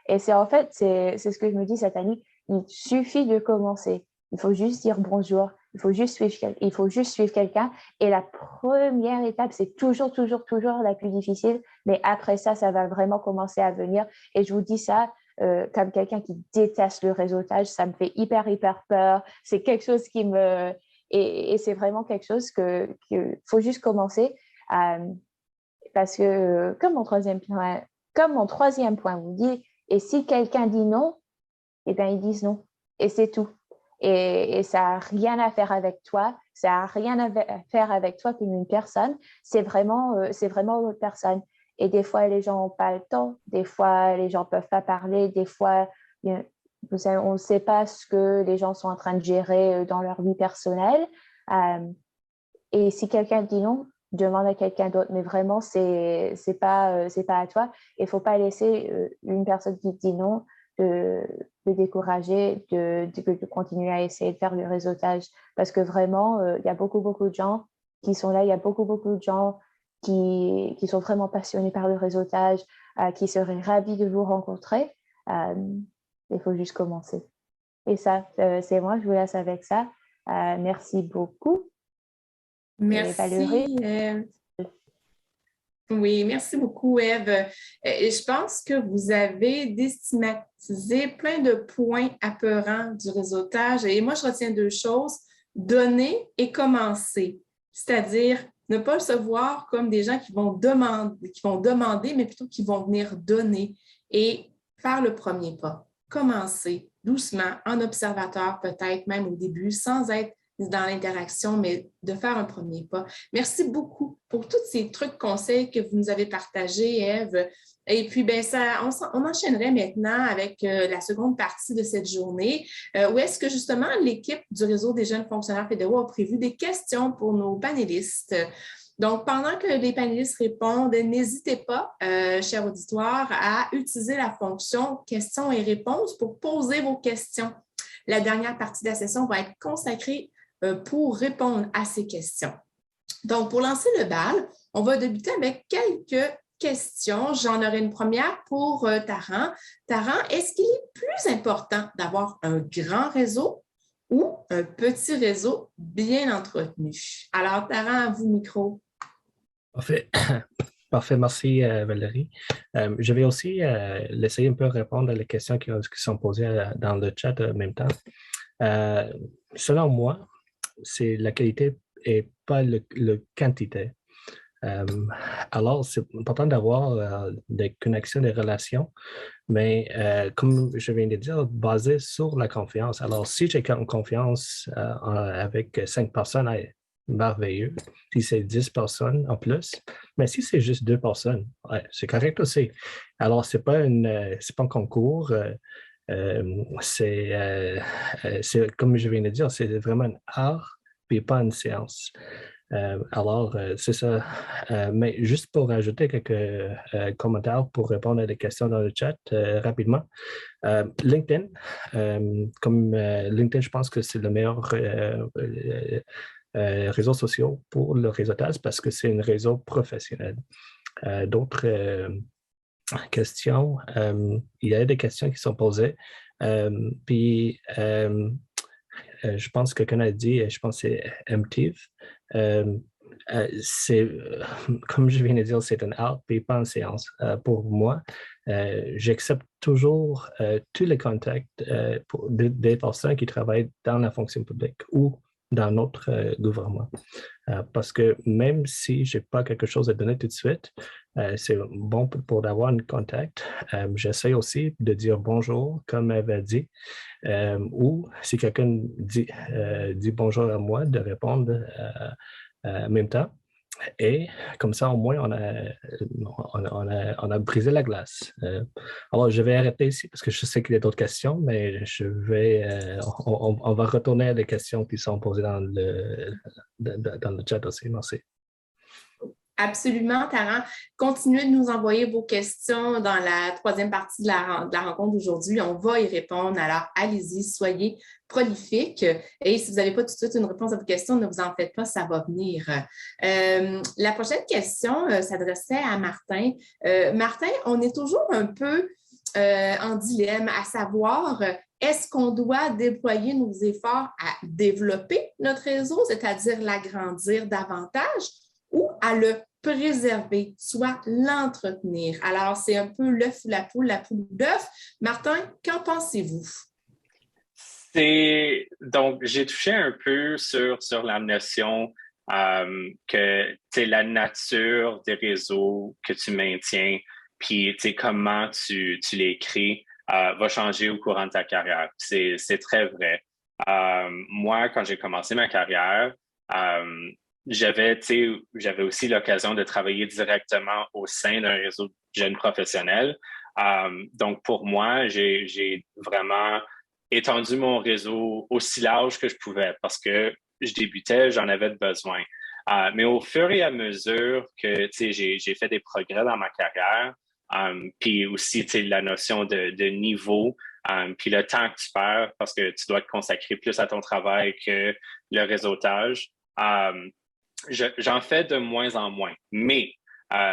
Et c'est ce que je me dis cette année, il suffit de commencer. Il faut juste dire bonjour, il faut juste suivre quelqu'un. Et la première étape, c'est toujours la plus difficile. Mais après ça, ça va vraiment commencer à venir. Et je vous dis ça comme quelqu'un qui déteste le réseautage, ça me fait hyper peur. C'est quelque chose qui me... Et c'est vraiment quelque chose qu'il faut juste commencer. Parce que, comme mon troisième point vous dit, et si quelqu'un dit non, eh bien, ils disent non. Et c'est tout. Et ça n'a rien à faire avec toi. Ça n'a rien à faire avec toi comme une personne. C'est vraiment l'autre personne. Et des fois, les gens n'ont pas le temps. Des fois, les gens ne peuvent pas parler. Des fois, on ne sait pas ce que les gens sont en train de gérer dans leur vie personnelle. Et si quelqu'un dit non, demande à quelqu'un d'autre, mais vraiment, c'est pas à toi. Il ne faut pas laisser une personne qui dit non de décourager, de continuer à essayer de faire le réseautage. Parce que vraiment, il y a beaucoup de gens qui sont là, il y a beaucoup de gens qui sont vraiment passionnés par le réseautage, qui seraient ravis de vous rencontrer. Il faut juste commencer. Et ça, c'est moi, je vous laisse avec ça. Merci beaucoup. Merci, Ève. Oui, merci beaucoup, Ève. Et je pense que vous avez déstigmatisé plein de points apeurants du réseautage. Et moi, je retiens deux choses, donner et commencer. C'est-à-dire ne pas se voir comme des gens qui vont demander, mais plutôt qui vont venir donner et faire le premier pas. Commencer doucement, en observateur peut-être même au début, sans être dans l'interaction, mais de faire un premier pas. Merci beaucoup pour tous ces trucs, conseils que vous nous avez partagés, Ève. Et puis, on enchaînerait maintenant avec la seconde partie de cette journée, où est-ce que justement l'équipe du Réseau des jeunes fonctionnaires fédéraux a prévu des questions pour nos panélistes. Donc, pendant que les panélistes répondent, n'hésitez pas, cher auditoire, à utiliser la fonction questions et réponses pour poser vos questions. La dernière partie de la session va être consacrée pour répondre à ces questions. Donc, pour lancer le bal, on va débuter avec quelques questions. J'en aurai une première pour Taran. Taran, est-ce qu'il est plus important d'avoir un grand réseau ou un petit réseau bien entretenu? Alors, Taran, à vous, micro. Parfait, merci Valérie. Je vais aussi laisser un peu répondre à les questions qui sont posées dans le chat en même temps. Selon moi, c'est la qualité et pas la quantité. Alors, c'est important d'avoir des connexions, des relations, mais comme je viens de dire, basé sur la confiance. Alors, si j'ai confiance avec 5 personnes, merveilleux. Si c'est 10 personnes en plus, mais si c'est juste 2 personnes, c'est correct aussi. Alors, c'est pas un concours. C'est comme je viens de dire, c'est vraiment un art, puis pas une science. Alors, c'est ça. Mais juste pour ajouter quelques commentaires pour répondre à des questions dans le chat rapidement. LinkedIn, comme LinkedIn, je pense que c'est le meilleur réseau social pour le réseautage parce que c'est un réseau professionnel. D'autres questions, il y a des questions qui sont posées. Puis, je pense que quelqu'un a dit, je pense que c'est MTIV. Comme je viens de dire, c'est un art et pas une séance. Pour moi, j'accepte toujours tous les contacts des personnes qui travaillent dans la fonction publique ou dans notre gouvernement. Parce que même si je n'ai pas quelque chose à donner tout de suite, c'est bon pour avoir un contact. J'essaie aussi de dire bonjour, comme elle avait dit, ou si quelqu'un dit bonjour à moi, de répondre en même temps. Et comme ça, au moins, on a brisé la glace. Alors, je vais arrêter ici parce que je sais qu'il y a d'autres questions, mais on va retourner à des questions qui sont posées dans le chat aussi. Merci. Absolument, Taran. Continuez de nous envoyer vos questions dans la troisième partie de la rencontre d'aujourd'hui. On va y répondre. Alors, allez-y, soyez prolifiques. Et si vous n'avez pas tout de suite une réponse à vos questions, ne vous en faites pas, ça va venir. La prochaine question s'adressait à Martin. Martin, on est toujours un peu en dilemme, à savoir, est-ce qu'on doit déployer nos efforts à développer notre réseau, c'est-à-dire l'agrandir davantage, ou à le préserver, soit l'entretenir? Alors, c'est un peu l'œuf ou la poule ou l'œuf. Martin, qu'en pensez-vous? Donc, j'ai touché un peu sur la notion que la nature des réseaux que tu maintiens, puis comment tu les crées, va changer au courant de ta carrière. C'est très vrai. Moi, quand j'ai commencé ma carrière, j'avais aussi l'occasion de travailler directement au sein d'un réseau de jeunes professionnels. Donc, pour moi, j'ai vraiment étendu mon réseau aussi large que je pouvais parce que je débutais, j'en avais besoin. Mais au fur et à mesure que j'ai fait des progrès dans ma carrière, puis aussi la notion de niveau, puis le temps que tu perds parce que tu dois te consacrer plus à ton travail que le réseautage, j'en fais de moins en moins. Mais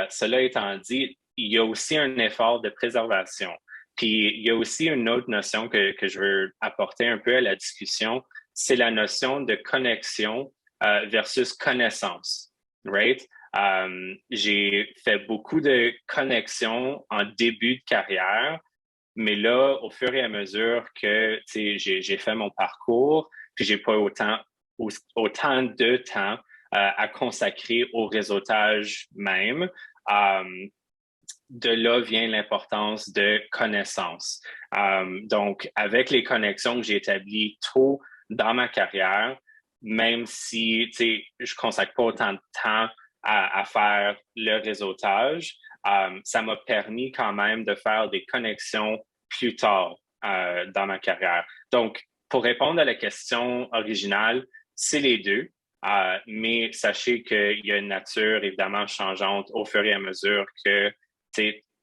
cela étant dit, il y a aussi un effort de préservation. Puis il y a aussi une autre notion que je veux apporter un peu à la discussion, c'est la notion de connexion versus connaissance, right? J'ai fait beaucoup de connexions en début de carrière, mais là, au fur et à mesure que j'ai fait mon parcours, puis j'ai pas autant de temps à consacrer au réseautage même. De là vient l'importance de connaissances. Donc, avec les connexions que j'ai établies tôt dans ma carrière, même si je consacre pas autant de temps à faire le réseautage, ça m'a permis quand même de faire des connexions plus tard dans ma carrière. Donc, pour répondre à la question originale, c'est les deux. Mais sachez qu'il y a une nature évidemment changeante au fur et à mesure que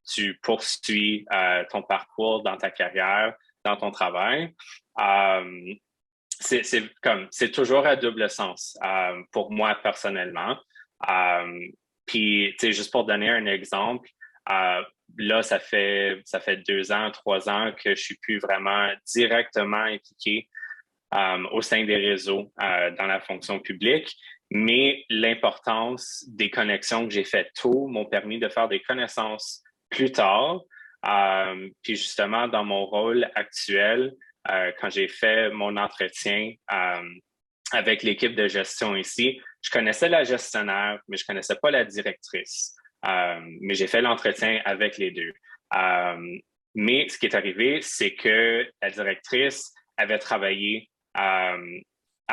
tu poursuis ton parcours dans ta carrière, dans ton travail. C'est toujours à double sens pour moi personnellement. Puis, juste pour donner un exemple, là, ça fait 2 ans, 3 ans que je suis plus vraiment directement impliqué au sein des réseaux dans la fonction publique, mais l'importance des connexions que j'ai faites tôt m'ont permis de faire des connaissances plus tard. Puis justement, dans mon rôle actuel, quand j'ai fait mon entretien avec l'équipe de gestion ici. Je connaissais la gestionnaire, mais je ne connaissais pas la directrice. Mais j'ai fait l'entretien avec les deux. Mais ce qui est arrivé, c'est que la directrice avait travaillé à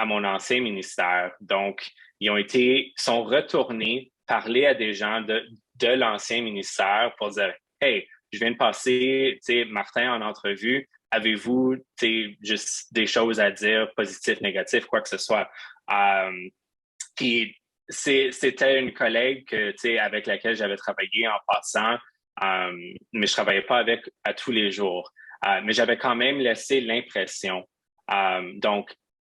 mon ancien ministère. Donc, ils sont retournés parler à des gens de l'ancien ministère pour dire « Hey, je viens de passer, Martin en entrevue. Avez-vous juste des choses à dire, positives, négatives, quoi que ce soit? » Puis, c'était une collègue avec laquelle j'avais travaillé en passant, mais je travaillais pas avec à tous les jours. Mais j'avais quand même laissé l'impression. Donc,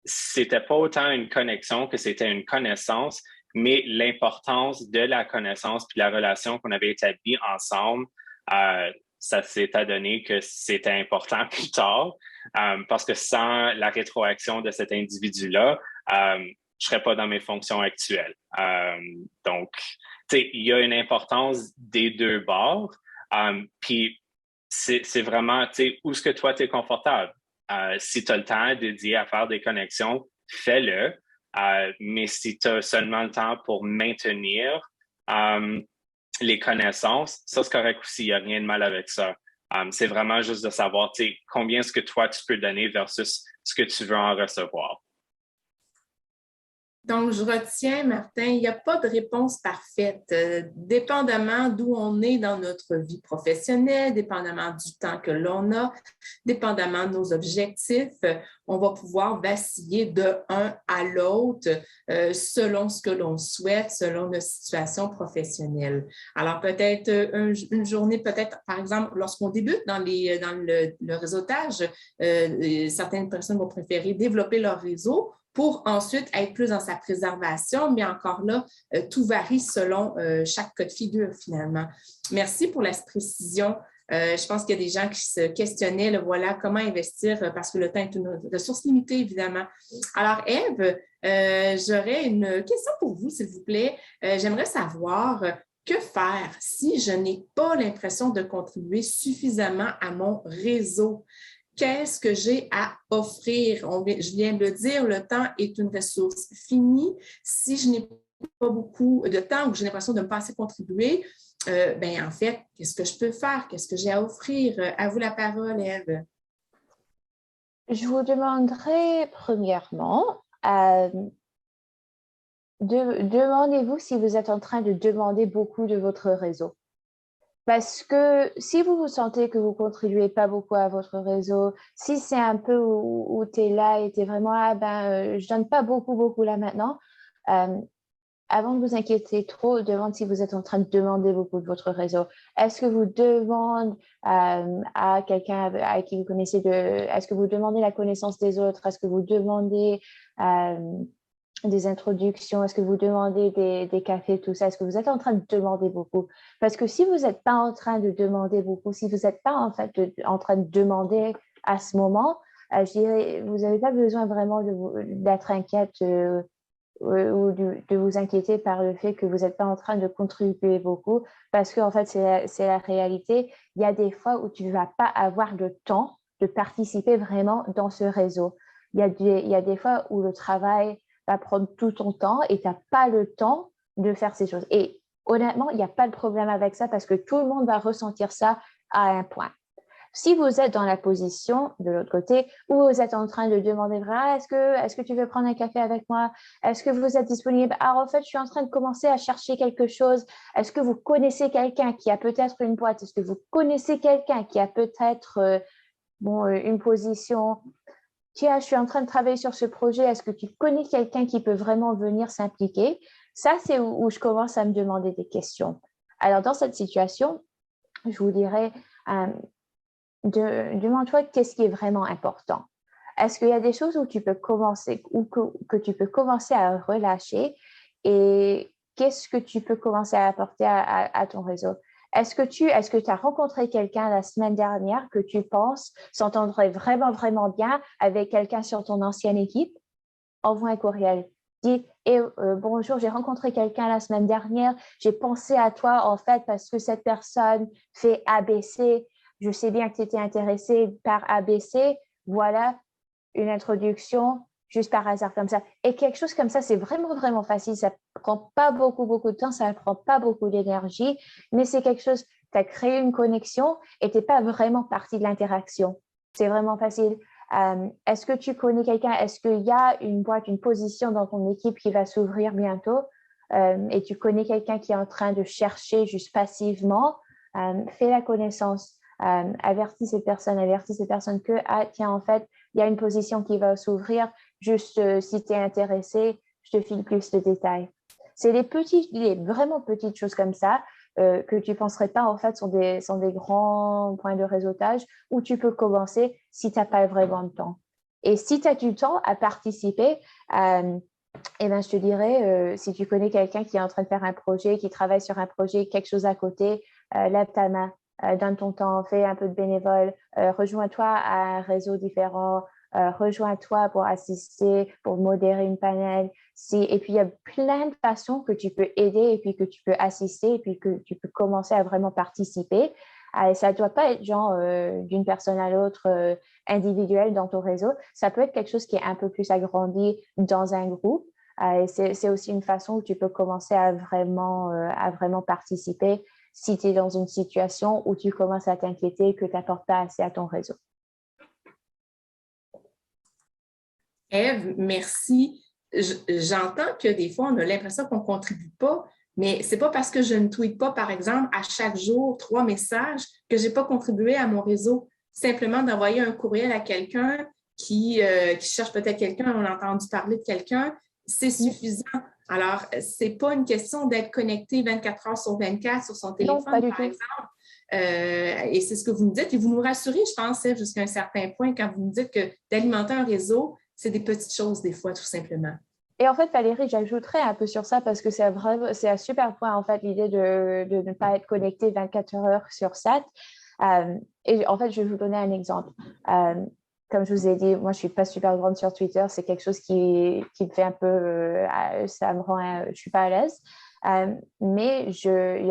c'était pas autant une connexion que c'était une connaissance, mais l'importance de la connaissance puis la relation qu'on avait établie ensemble, ça s'est adonné que c'était important plus tard, parce que sans la rétroaction de cet individu-là, je serais pas dans mes fonctions actuelles. Donc, il y a une importance des deux bords. Puis, c'est vraiment, où est-ce que toi, tu es confortable? Si tu as le temps dédié à faire des connexions, fais-le. Mais si tu as seulement le temps pour maintenir les connaissances, ça, c'est correct aussi. Il n'y a rien de mal avec ça. C'est vraiment juste de savoir, combien est-ce que toi, tu peux donner versus ce que tu veux en recevoir. Donc, je retiens, Martin, il n'y a pas de réponse parfaite. Dépendamment d'où on est dans notre vie professionnelle, dépendamment du temps que l'on a, dépendamment de nos objectifs, on va pouvoir vaciller de un à l'autre selon ce que l'on souhaite, selon notre situation professionnelle. Alors, peut-être une journée, peut-être, par exemple, lorsqu'on débute dans le réseautage, certaines personnes vont préférer développer leur réseau pour ensuite être plus dans sa préservation, mais encore là, tout varie selon chaque cas de figure finalement. Merci pour la précision. Je pense qu'il y a des gens qui se questionnaient, voilà, comment investir parce que le temps est une ressource limitée, évidemment. Alors, Ève, j'aurais une question pour vous, s'il vous plaît. J'aimerais savoir que faire si je n'ai pas l'impression de contribuer suffisamment à mon réseau? Qu'est-ce que j'ai à offrir? Je viens de le dire, le temps est une ressource finie. Si je n'ai pas beaucoup de temps ou que j'ai l'impression de ne pas assez contribuer, en fait, qu'est-ce que je peux faire? Qu'est-ce que j'ai à offrir? À vous la parole, Ève. Je vous demanderai premièrement, demandez-vous si vous êtes en train de demander beaucoup de votre réseau. Parce que si vous vous sentez que vous ne contribuez pas beaucoup à votre réseau, si c'est un peu où tu es là et tu es vraiment, je ne donne pas beaucoup là maintenant, avant de vous inquiéter trop, demandez si vous êtes en train de demander beaucoup de votre réseau. Est-ce que vous demandez à quelqu'un à qui vous connaissez, est-ce que vous demandez la connaissance des autres? Est-ce que vous demandez des introductions? Est-ce que vous demandez des cafés, tout ça? Est-ce que vous êtes en train de demander beaucoup? Parce que si vous n'êtes pas en train de demander beaucoup, si vous n'êtes pas en fait en train de demander à ce moment, je dirais, vous n'avez pas besoin vraiment d'être inquiète ou de vous inquiéter par le fait que vous n'êtes pas en train de contribuer beaucoup, parce qu'en fait, c'est la réalité. Il y a des fois où tu ne vas pas avoir le temps de participer vraiment dans ce réseau. Il y a des fois où le travail va prendre tout ton temps et tu n'as pas le temps de faire ces choses. Et honnêtement, il n'y a pas de problème avec ça parce que tout le monde va ressentir ça à un point. Si vous êtes dans la position de l'autre côté où vous êtes en train de demander est-ce que tu veux prendre un café avec moi? Est-ce que vous êtes disponible? Alors en fait, je suis en train de commencer à chercher quelque chose. Est-ce que vous connaissez quelqu'un qui a peut-être une boîte? Est-ce que vous connaissez quelqu'un qui a peut-être une position? Tiens, je suis en train de travailler sur ce projet. Est-ce que tu connais quelqu'un qui peut vraiment venir s'impliquer? Ça, c'est où je commence à me demander des questions. Alors, dans cette situation, je vous dirais, demande-toi qu'est-ce qui est vraiment important. Est-ce qu'il y a des choses où tu peux commencer ou que tu peux commencer à relâcher et qu'est-ce que tu peux commencer à apporter à ton réseau? Est-ce que tu as rencontré quelqu'un la semaine dernière que tu penses s'entendrait vraiment, vraiment bien avec quelqu'un sur ton ancienne équipe? Envoie un courriel. Dis bonjour, j'ai rencontré quelqu'un la semaine dernière. J'ai pensé à toi en fait parce que cette personne fait ABC. Je sais bien que tu étais intéressé par ABC. Voilà une introduction. juste par hasard comme ça. Et quelque chose comme ça, c'est vraiment, vraiment facile. Ça ne prend pas beaucoup de temps, ça ne prend pas beaucoup d'énergie, mais c'est quelque chose, tu as créé une connexion et tu n'es pas vraiment partie de l'interaction. C'est vraiment facile. Est-ce que tu connais quelqu'un? Est-ce qu'il y a une boîte, une position dans ton équipe qui va s'ouvrir bientôt et tu connais quelqu'un qui est en train de chercher juste passivement? Fais la connaissance. Avertis cette personne que, ah, tiens, en fait, il y a une position qui va s'ouvrir. Juste si tu es intéressé, je te file plus de détails. C'est les vraiment petites choses comme ça que tu ne penserais pas, en fait, sont des grands points de réseautage où tu peux commencer si tu n'as pas vraiment de temps. Et si tu as du temps à participer, eh ben, je te dirais, si tu connais quelqu'un qui est en train de faire un projet, qui travaille sur un projet, quelque chose à côté, lève ta main, donne ton temps, fais un peu de bénévole, rejoins-toi à un réseau différent, rejoins-toi pour assister, pour modérer une panel. Et puis, il y a plein de façons que tu peux aider et puis que tu peux assister et puis que tu peux commencer à vraiment participer. Et ça ne doit pas être genre d'une personne à l'autre individuelle dans ton réseau. Ça peut être quelque chose qui est un peu plus agrandi dans un groupe. Et c'est aussi une façon où tu peux commencer à vraiment participer si tu es dans une situation où tu commences à t'inquiéter que tu n'apportes pas assez à ton réseau. Ève, merci. J'entends que des fois, on a l'impression qu'on ne contribue pas, mais ce n'est pas parce que je ne tweete pas, par exemple, à chaque jour 3 messages que je n'ai pas contribué à mon réseau. Simplement d'envoyer un courriel à quelqu'un qui cherche peut-être quelqu'un, on a entendu parler de quelqu'un, c'est suffisant. Alors, ce n'est pas une question d'être connecté 24 heures sur 24 sur son téléphone, non, pas du par tout. exemple. Et c'est ce que vous nous dites. Et vous nous rassurez, je pense, jusqu'à un certain point, quand vous nous dites que d'alimenter un réseau, c'est des petites choses des fois, tout simplement. Et en fait, Valérie, j'ajouterais un peu sur ça parce que c'est un super point, en fait, l'idée de ne pas être connecté 24 heures sur 7. Et en fait, je vais vous donner un exemple. Comme je vous ai dit, moi, je ne suis pas super grande sur Twitter. C'est quelque chose qui me fait un peu... ça me rend... je ne suis pas à l'aise. Mais j'ai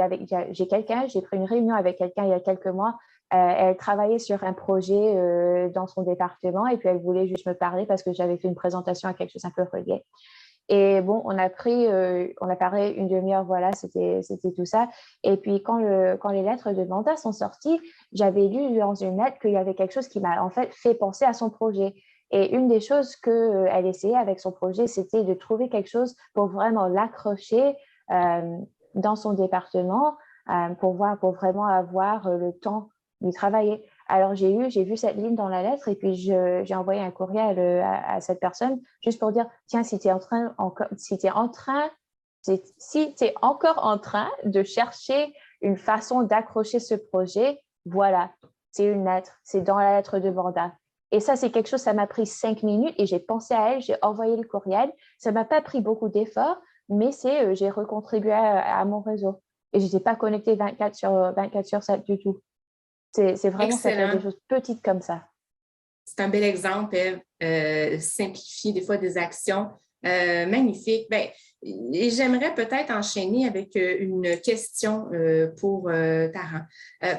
pris une réunion avec quelqu'un il y a quelques mois. Elle travaillait sur un projet dans son département et puis elle voulait juste me parler parce que j'avais fait une présentation à quelque chose un peu relié. Et bon, on a parlé une demi-heure, voilà, c'était tout ça. Et puis quand les lettres de mandat sont sorties, j'avais lu dans une lettre qu'il y avait quelque chose qui m'a en fait penser à son projet. Et une des choses qu'elle essayait avec son projet, c'était de trouver quelque chose pour vraiment l'accrocher dans son département pour vraiment avoir le temps d'y travailler. Alors, j'ai vu cette ligne dans la lettre et puis j'ai envoyé un courriel à cette personne juste pour dire, tiens, si tu es encore en train de chercher une façon d'accrocher ce projet, voilà, c'est une lettre, c'est dans la lettre de mandat. Et ça, c'est quelque chose, ça m'a pris 5 minutes et j'ai pensé à elle, j'ai envoyé le courriel. Ça ne m'a pas pris beaucoup d'efforts, mais j'ai recontribué à mon réseau. Et je n'étais pas connectée 24 sur 7 du tout. C'est vraiment ça, des choses petites comme ça. C'est un bel exemple, Ève, simplifier des fois des actions. Magnifique. Ben, et j'aimerais peut-être enchaîner avec une question pour Taran.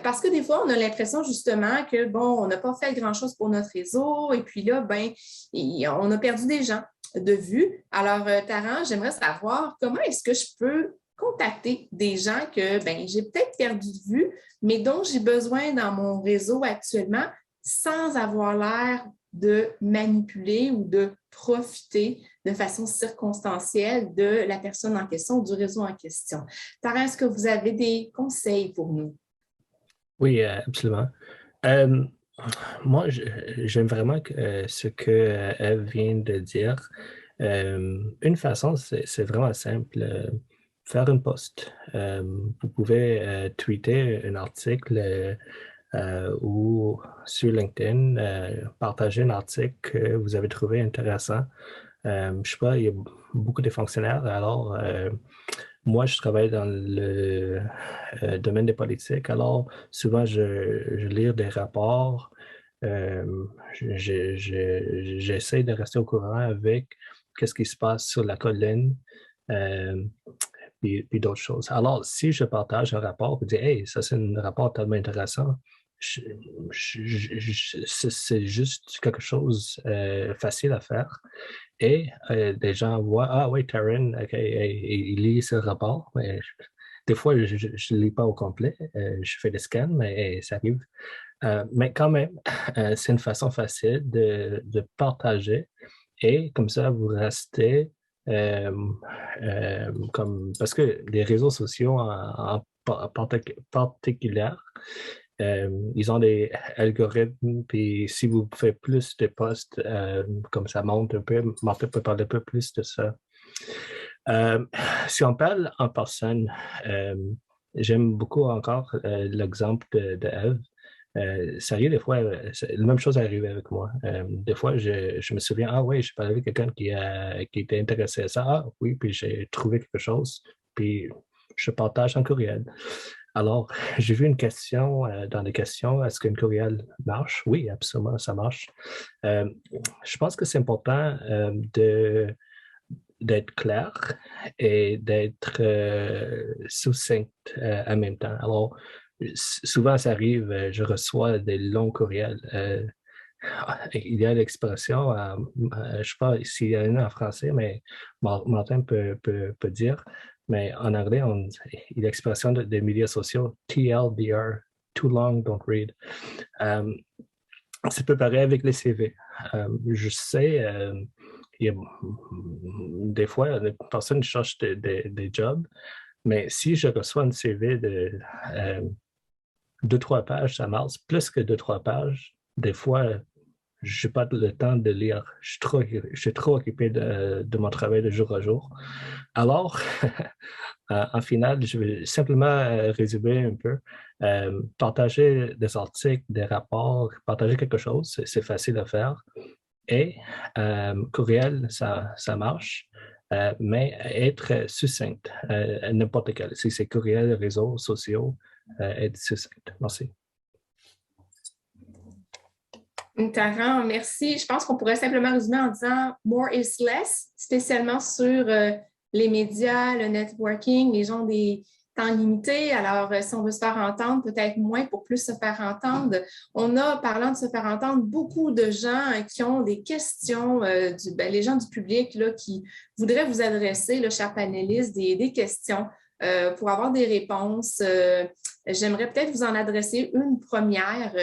Parce que des fois, on a l'impression justement que, bon, on n'a pas fait grand-chose pour notre réseau et puis là, ben, on a perdu des gens de vue. Alors, Taran, j'aimerais savoir comment est-ce que je peux contacter des gens que j'ai peut-être perdu de vue, mais dont j'ai besoin dans mon réseau actuellement sans avoir l'air de manipuler ou de profiter de façon circonstancielle de la personne en question ou du réseau en question. Taran, est-ce que vous avez des conseils pour nous? Oui, absolument. Moi, j'aime vraiment ce que Ève vient de dire. Une façon, c'est vraiment simple. Faire une post. Vous pouvez tweeter un article ou sur LinkedIn, partager un article que vous avez trouvé intéressant. Je ne sais pas, il y a beaucoup de fonctionnaires. Alors, moi, je travaille dans le domaine des politiques. Alors, souvent, je lis des rapports. J'essaie de rester au courant avec qu'est-ce qui se passe sur la colline. Puis d'autres choses. Alors, si je partage un rapport, vous dites, hey, ça c'est un rapport tellement intéressant, c'est juste quelque chose facile à faire. Et des gens voient, ah oui, Taryn, il lit ce rapport, mais des fois, je ne lis pas au complet. Je fais des scans, mais ça arrive. Mais quand même, c'est une façon facile de partager et comme ça, vous restez parce que les réseaux sociaux en particulier, ils ont des algorithmes, puis si vous faites plus de posts, comme ça monte un peu, Martin peut parler un peu plus de ça. Si on parle en personne, j'aime beaucoup encore l'exemple de Eve. Ça arrive des fois, la même chose arrive avec moi. Des fois, je me souviens, ah oui, je parlais avec quelqu'un qui était intéressé à ça. Ah oui, puis j'ai trouvé quelque chose, puis je partage en courriel. Alors, j'ai vu une question dans les questions, est-ce qu'une courriel marche? Oui, absolument, ça marche. Je pense que c'est important d'être clair et d'être succinct en même temps. Alors, souvent, ça arrive, je reçois des longs courriels. Il y a l'expression, je ne sais pas s'il y en a en français, mais Martin peut dire, mais en anglais, il y a l'expression des médias sociaux, TLDR, too long, don't read. C'est peu pareil avec les CV. Je sais, il y a, des fois, les personnes cherchent des jobs, mais si je reçois un CV de 2-3 pages, ça marche. Plus que 2-3 pages, des fois, je n'ai pas le temps de lire. Je suis trop occupé de mon travail de jour à jour. Alors, en final, je vais simplement résumer un peu. Partager des articles, des rapports, partager quelque chose, c'est facile à faire. Et courriel, ça marche. Mais être succinct, n'importe quel. Si c'est courriel, réseaux sociaux, être succinct. Merci. Taran, merci. Je pense qu'on pourrait simplement résumer en disant more is less, spécialement sur les médias, le networking. Les gens ont des temps limités. Alors, si on veut se faire entendre, peut-être moins pour plus se faire entendre. On a, parlant de se faire entendre, beaucoup de gens qui ont des questions, les gens du public là, qui voudraient vous adresser, là, chers panélistes, des questions pour avoir des réponses. J'aimerais peut-être vous en adresser une première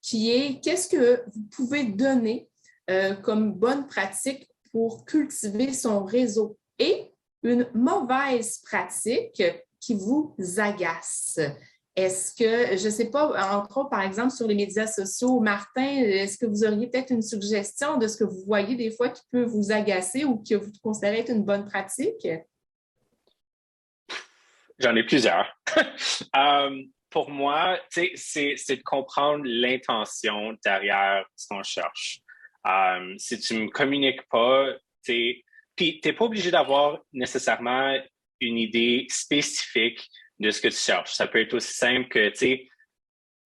qui est qu'est-ce que vous pouvez donner comme bonne pratique pour cultiver son réseau et une mauvaise pratique qui vous agace. Est-ce que, je ne sais pas, entre autres, par exemple, sur les médias sociaux, Martin, est-ce que vous auriez peut-être une suggestion de ce que vous voyez des fois qui peut vous agacer ou que vous considérez être une bonne pratique? J'en ai plusieurs. Pour moi, c'est de comprendre l'intention derrière ce qu'on cherche. Si tu ne me communiques pas, puis tu n'es pas obligé d'avoir nécessairement une idée spécifique de ce que tu cherches. Ça peut être aussi simple que, tu sais,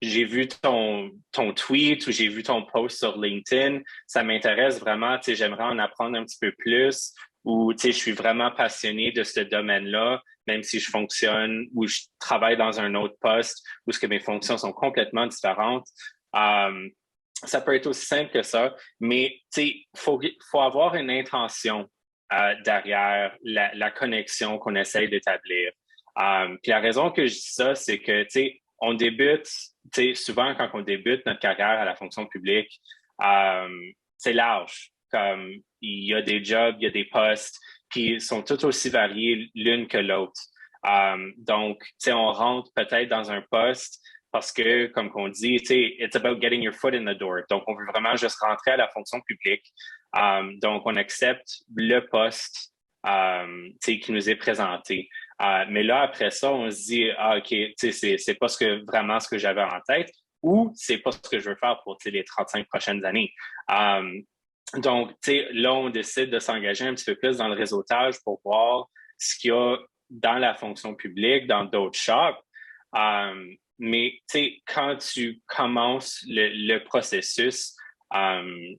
j'ai vu ton tweet ou j'ai vu ton post sur LinkedIn, ça m'intéresse vraiment, tu sais, j'aimerais en apprendre un petit peu plus ou, tu sais, je suis vraiment passionné de ce domaine-là, même si je fonctionne ou je travaille dans un autre poste où ce que mes fonctions sont complètement différentes. Ça peut être aussi simple que ça, mais, tu sais, faut avoir une intention derrière la connexion qu'on essaye d'établir. Puis la raison que je dis ça, c'est que, tu sais, on débute, tu sais, souvent quand on débute notre carrière à la fonction publique, c'est large. Comme il y a des jobs, il y a des postes, puis ils sont tous aussi variés l'une que l'autre. Donc, tu sais, on rentre peut-être dans un poste parce que, comme on dit, tu sais, it's about getting your foot in the door. Donc, on veut vraiment juste rentrer à la fonction publique. Donc, on accepte le poste qui nous est présenté. Mais là, après ça, on se dit, OK, c'est pas vraiment ce que j'avais en tête ou c'est pas ce que je veux faire pour les 35 prochaines années. Donc, là, on décide de s'engager un petit peu plus dans le réseautage pour voir ce qu'il y a dans la fonction publique, dans d'autres shops. Mais quand tu commences le processus,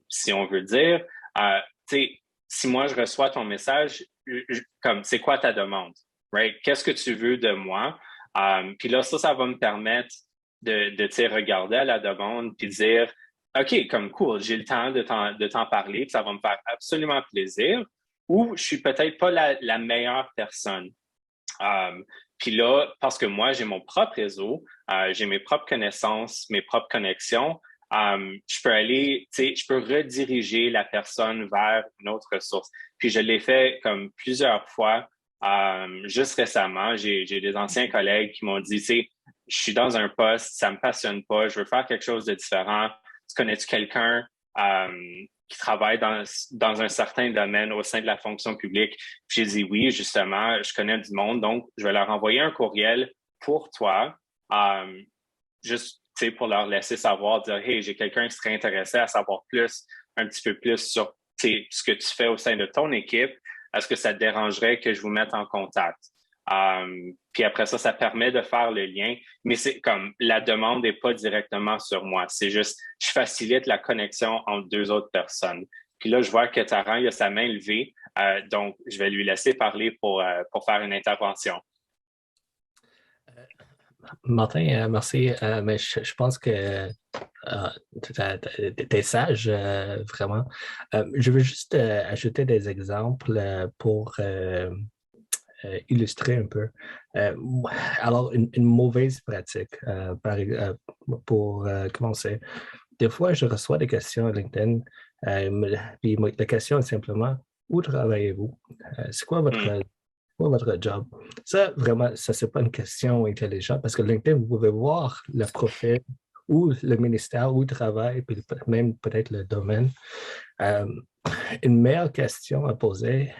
si on veut dire, si moi je reçois ton message, comme c'est quoi ta demande, right? Qu'est-ce que tu veux de moi? Puis là, ça va me permettre tu sais, regarder à la demande puis dire, OK, comme cool, j'ai le temps de t'en parler, puis ça va me faire absolument plaisir, ou je suis peut-être pas la meilleure personne. Puis là, parce que moi, j'ai mon propre réseau, j'ai mes propres connaissances, mes propres connexions, je peux aller, tu sais, je peux rediriger la personne vers une autre ressource. Puis je l'ai fait comme plusieurs fois. Juste récemment, j'ai des anciens collègues qui m'ont dit, tu sais, je suis dans un poste, ça me passionne pas, je veux faire quelque chose de différent. Tu connais-tu quelqu'un qui travaille dans un certain domaine au sein de la fonction publique? J'ai dit oui, justement, je connais du monde, donc je vais leur envoyer un courriel pour toi, juste pour leur laisser savoir, dire, hey, j'ai quelqu'un qui serait intéressé à savoir plus, un petit peu plus sur ce que tu fais au sein de ton équipe. Est-ce que ça te dérangerait que je vous mette en contact? Puis après ça, ça permet de faire le lien, mais c'est comme la demande n'est pas directement sur moi. C'est juste, je facilite la connexion entre deux autres personnes. Puis là, je vois que Taran, il a sa main levée, donc je vais lui laisser parler pour faire une intervention. Martin, merci, mais je pense que tu es sage, vraiment. Je veux juste ajouter des exemples pour illustrer un peu. Alors, une mauvaise pratique, pour commencer. Des fois, je reçois des questions à LinkedIn, puis la question est simplement, où travaillez-vous? C'est quoi votre job? Ça, vraiment, ça, c'est pas une question intelligente parce que LinkedIn, vous pouvez voir le profil ou le ministère où il travaille, puis même peut-être le domaine. Une meilleure question à poser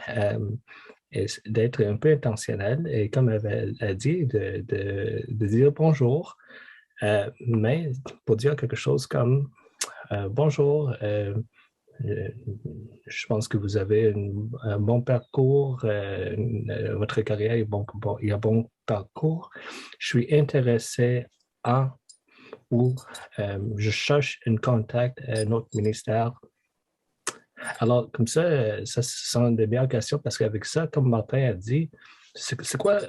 est d'être un peu intentionnel et, comme elle a dit, de dire bonjour, mais pour dire quelque chose comme bonjour, je pense que vous avez un bon parcours, votre carrière est il y a un bon parcours. Je suis intéressé en ou je cherche un contact à notre ministère. Alors, comme ça, ce sont des meilleures questions parce qu'avec ça, comme Martin a dit, c'est quoi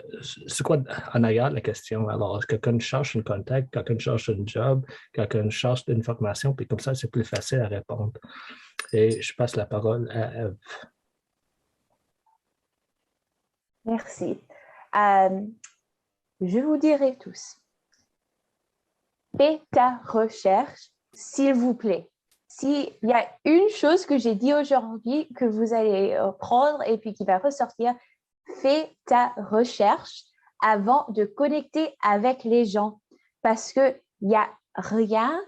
en arrière la question? Alors, quelqu'un cherche un contact, quelqu'un cherche un job, quelqu'un cherche une formation, puis comme ça, c'est plus facile à répondre. Et je passe la parole à Eve. Merci. Je vous dirai tous, fais ta recherche, s'il vous plaît. S'il y a une chose que j'ai dit aujourd'hui que vous allez prendre et puis qui va ressortir, fais ta recherche avant de connecter avec les gens parce qu'il n'y a rien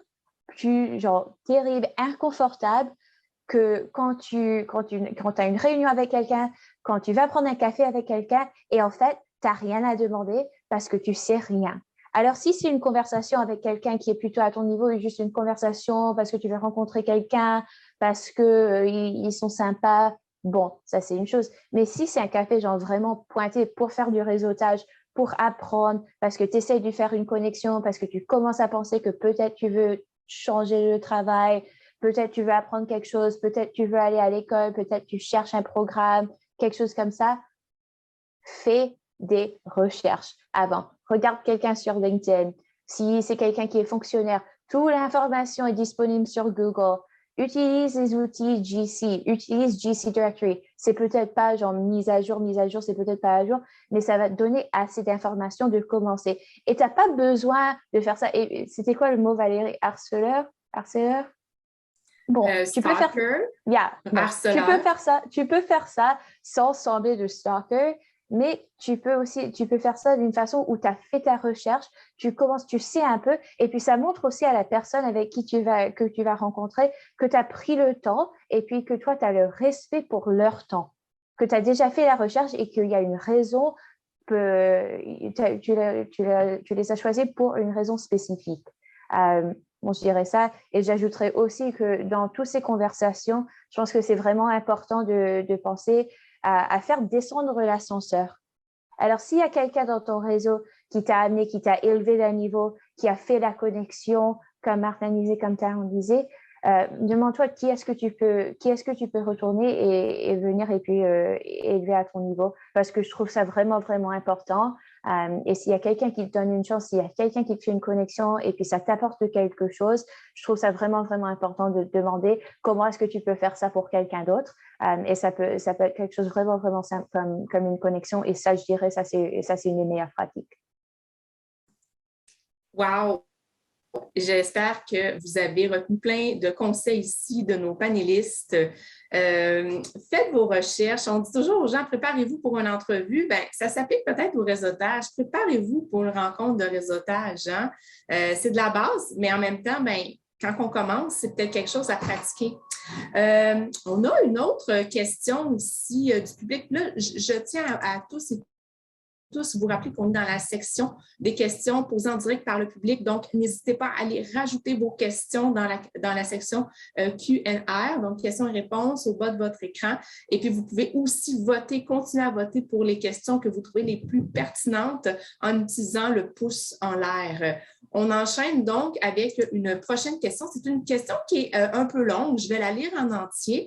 plus terrible, inconfortable que quand tu as une réunion avec quelqu'un, quand tu vas prendre un café avec quelqu'un et en fait, tu n'as rien à demander parce que tu ne sais rien. Alors, si c'est une conversation avec quelqu'un qui est plutôt à ton niveau et juste une conversation parce que tu veux rencontrer quelqu'un, parce qu'ils sont sympas, bon, ça c'est une chose. Mais si c'est un café vraiment pointé pour faire du réseautage, pour apprendre, parce que tu essaies de faire une connexion, parce que tu commences à penser que peut-être tu veux changer de travail, peut-être tu veux apprendre quelque chose, peut-être tu veux aller à l'école, peut-être tu cherches un programme, quelque chose comme ça, fais des recherches avant. Regarde quelqu'un sur LinkedIn. Si c'est quelqu'un qui est fonctionnaire, toute l'information est disponible sur Google. Utilise les outils GC, utilise GC Directory. C'est peut-être pas mise à jour, c'est peut-être pas à jour, mais ça va te donner assez d'informations de commencer. Et tu n'as pas besoin de faire ça. Et c'était quoi le mot, Valérie? Harceleur? Bon, tu peux faire tu peux faire ça sans sembler de stalker, mais tu peux faire ça d'une façon où tu as fait ta recherche, tu sais un peu, et puis ça montre aussi à la personne avec qui que tu vas rencontrer que tu as pris le temps et puis que toi, tu as le respect pour leur temps, que tu as déjà fait la recherche et qu'il y a une raison, tu les as choisis pour une raison spécifique. Bon, je dirais ça. Et j'ajouterais aussi que dans toutes ces conversations, je pense que c'est vraiment important de penser à faire descendre l'ascenseur. Alors, s'il y a quelqu'un dans ton réseau qui t'a amené, qui t'a élevé d'un niveau, qui a fait la connexion, comme Martin disait, comme Taran disait, demande-toi qui est-ce que tu peux retourner et venir et puis élever à ton niveau. Parce que je trouve ça vraiment, vraiment important. Et s'il y a quelqu'un qui te donne une chance, s'il y a quelqu'un qui te fait une connexion et puis ça t'apporte quelque chose, je trouve ça vraiment, vraiment important de te demander comment est-ce que tu peux faire ça pour quelqu'un d'autre. Et ça peut être quelque chose vraiment, vraiment simple comme une connexion. Et ça, je dirais, ça, c'est une des meilleures pratiques. Wow! J'espère que vous avez retenu plein de conseils ici de nos panélistes. Faites vos recherches. On dit toujours aux gens, préparez-vous pour une entrevue. Bien, ça s'applique peut-être au réseautage. Préparez-vous pour une rencontre de réseautage. Hein? C'est de la base, mais en même temps, bien, quand on commence, c'est peut-être quelque chose à pratiquer. On a une autre question ici du public. Là, je tiens à tous vous rappeler qu'on est dans la section des questions posées en direct par le public. Donc, n'hésitez pas à aller rajouter vos questions dans la section Q&R, donc questions et réponses au bas de votre écran. Et puis, vous pouvez aussi voter, continuer à voter pour les questions que vous trouvez les plus pertinentes en utilisant le pouce en l'air. On enchaîne donc avec une prochaine question. C'est une question qui est un peu longue. Je vais la lire en entier.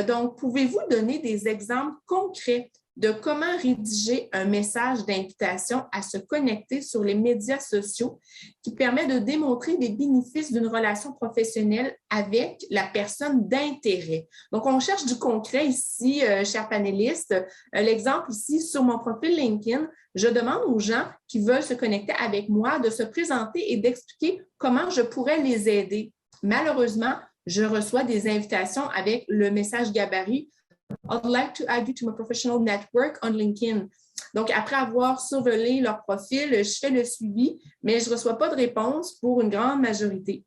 Donc, pouvez-vous donner des exemples concrets de comment rédiger un message d'invitation à se connecter sur les médias sociaux qui permet de démontrer les bénéfices d'une relation professionnelle avec la personne d'intérêt. Donc, on cherche du concret ici, chers panélistes. L'exemple ici, sur mon profil LinkedIn, je demande aux gens qui veulent se connecter avec moi de se présenter et d'expliquer comment je pourrais les aider. Malheureusement, je reçois des invitations avec le message gabarit I'd like to add you to my professional network on LinkedIn. Donc, après avoir survolé leur profil, je fais le suivi, mais je ne reçois pas de réponse pour une grande majorité.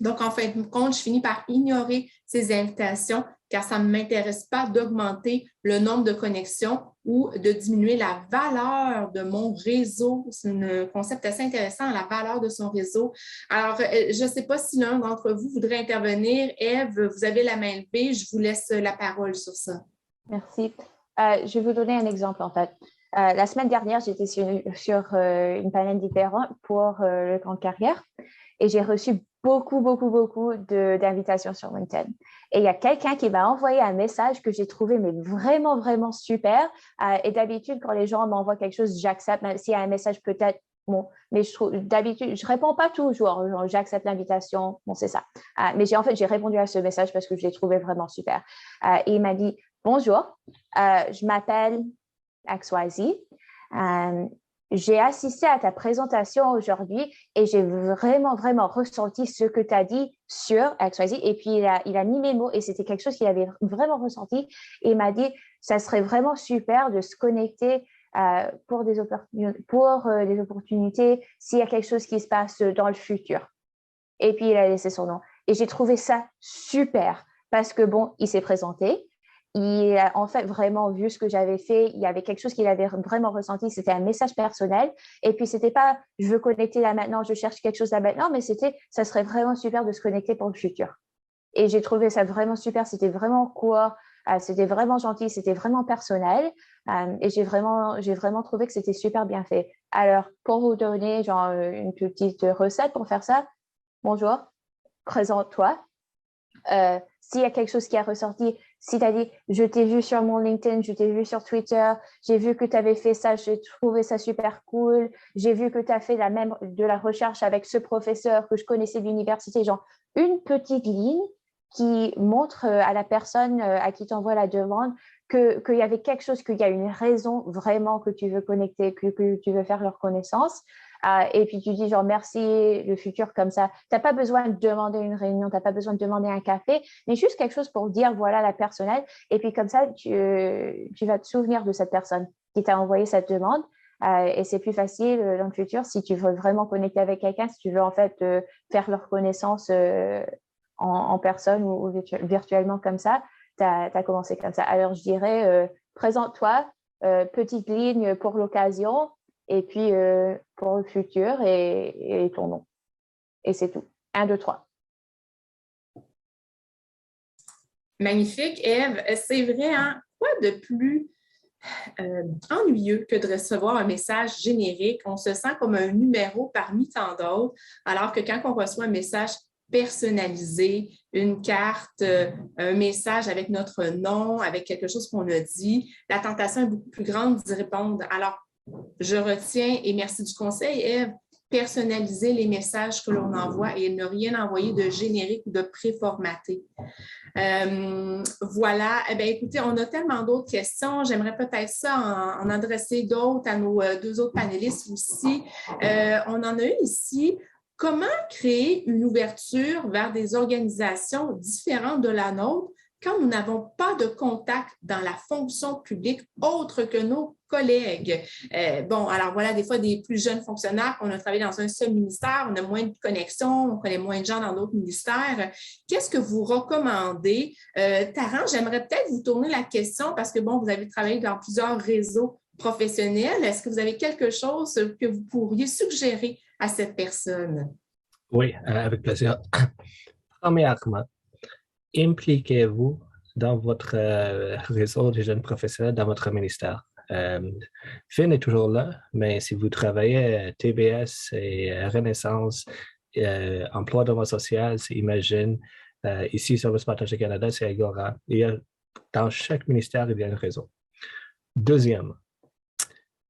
Donc, en fin de compte, je finis par ignorer ces invitations car ça ne m'intéresse pas d'augmenter le nombre de connexions ou de diminuer la valeur de mon réseau. C'est un concept assez intéressant, la valeur de son réseau. Alors, je ne sais pas si l'un d'entre vous voudrait intervenir. Ève, vous avez la main levée. Je vous laisse la parole sur ça. Merci. Je vais vous donner un exemple, en fait. La semaine dernière, j'étais sur une panel différente pour le camp de carrière et j'ai reçu beaucoup d'invitations sur LinkedIn. Et il y a quelqu'un qui m'a envoyé un message que j'ai trouvé mais vraiment, vraiment super. Et d'habitude, quand les gens m'envoient quelque chose, j'accepte. Même s'il y a un message peut-être, bon, mais d'habitude, je ne réponds pas toujours. J'accepte l'invitation, bon, c'est ça. Mais j'ai répondu à ce message parce que je l'ai trouvé vraiment super. Et il m'a dit, bonjour, je m'appelle XYZ. J'ai assisté à ta présentation aujourd'hui et j'ai vraiment, vraiment ressenti ce que tu as dit sur XYZ. Et puis, il a mis mes mots et c'était quelque chose qu'il avait vraiment ressenti. Et il m'a dit, ça serait vraiment super de se connecter pour des opportunités s'il y a quelque chose qui se passe dans le futur. Et puis, il a laissé son nom. Et j'ai trouvé ça super parce que, bon, il s'est présenté. Il a en fait vraiment vu ce que j'avais fait. Il y avait quelque chose qu'il avait vraiment ressenti. C'était un message personnel. Et puis, c'était pas « je veux connecter là maintenant, je cherche quelque chose là maintenant », mais c'était « ça serait vraiment super de se connecter pour le futur ». Et j'ai trouvé ça vraiment super. C'était vraiment court. C'était vraiment gentil. C'était vraiment personnel. Et j'ai vraiment trouvé que c'était super bien fait. Alors, pour vous donner genre une petite recette pour faire ça, bonjour, présente-toi. S'il y a quelque chose qui a ressorti, si tu as dit « je t'ai vu sur mon LinkedIn, je t'ai vu sur Twitter, j'ai vu que tu avais fait ça, j'ai trouvé ça super cool, j'ai vu que tu as fait de la recherche avec ce professeur que je connaissais de l'université », genre une petite ligne qui montre à la personne à qui tu envoies la demande qu'il y avait quelque chose, qu'il y a une raison vraiment que tu veux connecter, que tu veux faire leur connaissance. Et puis tu dis genre merci, le futur comme ça. Tu n'as pas besoin de demander une réunion, tu n'as pas besoin de demander un café, mais juste quelque chose pour dire voilà la personnelle. Et puis comme ça, tu vas te souvenir de cette personne qui t'a envoyé cette demande. Et c'est plus facile dans le futur si tu veux vraiment connecter avec quelqu'un, si tu veux en fait faire leur connaissance en personne ou virtuellement comme ça. Tu as commencé comme ça. Alors je dirais présente-toi, petite ligne pour l'occasion. Et puis, pour le futur et ton nom. Et c'est tout. 1, 2, 3. Magnifique, Ève. C'est vrai, hein? Quoi de plus ennuyeux que de recevoir un message générique? On se sent comme un numéro parmi tant d'autres, alors que quand on reçoit un message personnalisé, une carte, un message avec notre nom, avec quelque chose qu'on a dit, la tentation est beaucoup plus grande d'y répondre. Alors, Je retiens, et merci du conseil, Ève, personnaliser les messages que l'on envoie et ne rien envoyer de générique ou de préformaté. Voilà. Eh bien, écoutez, on a tellement d'autres questions. J'aimerais peut-être ça en adresser d'autres à nos deux autres panélistes aussi. On en a une ici. Comment créer une ouverture vers des organisations différentes de la nôtre quand nous n'avons pas de contact dans la fonction publique autre que nos collègues? Bon, alors voilà, des fois, des plus jeunes fonctionnaires, on a travaillé dans un seul ministère, on a moins de connexions, on connaît moins de gens dans d'autres ministères. Qu'est-ce que vous recommandez? Taran, j'aimerais peut-être vous tourner la question parce que, bon, vous avez travaillé dans plusieurs réseaux professionnels. Est-ce que vous avez quelque chose que vous pourriez suggérer à cette personne? Oui, avec plaisir. Premièrement, impliquez-vous dans votre réseau des jeunes professionnels dans votre ministère. Finn est toujours là, mais si vous travaillez à TBS et Renaissance, Emploi Droit social, c'est Imagine, ici, Service Partagé Canada, c'est Agora. Dans chaque ministère, il y a un réseau. Deuxièmement,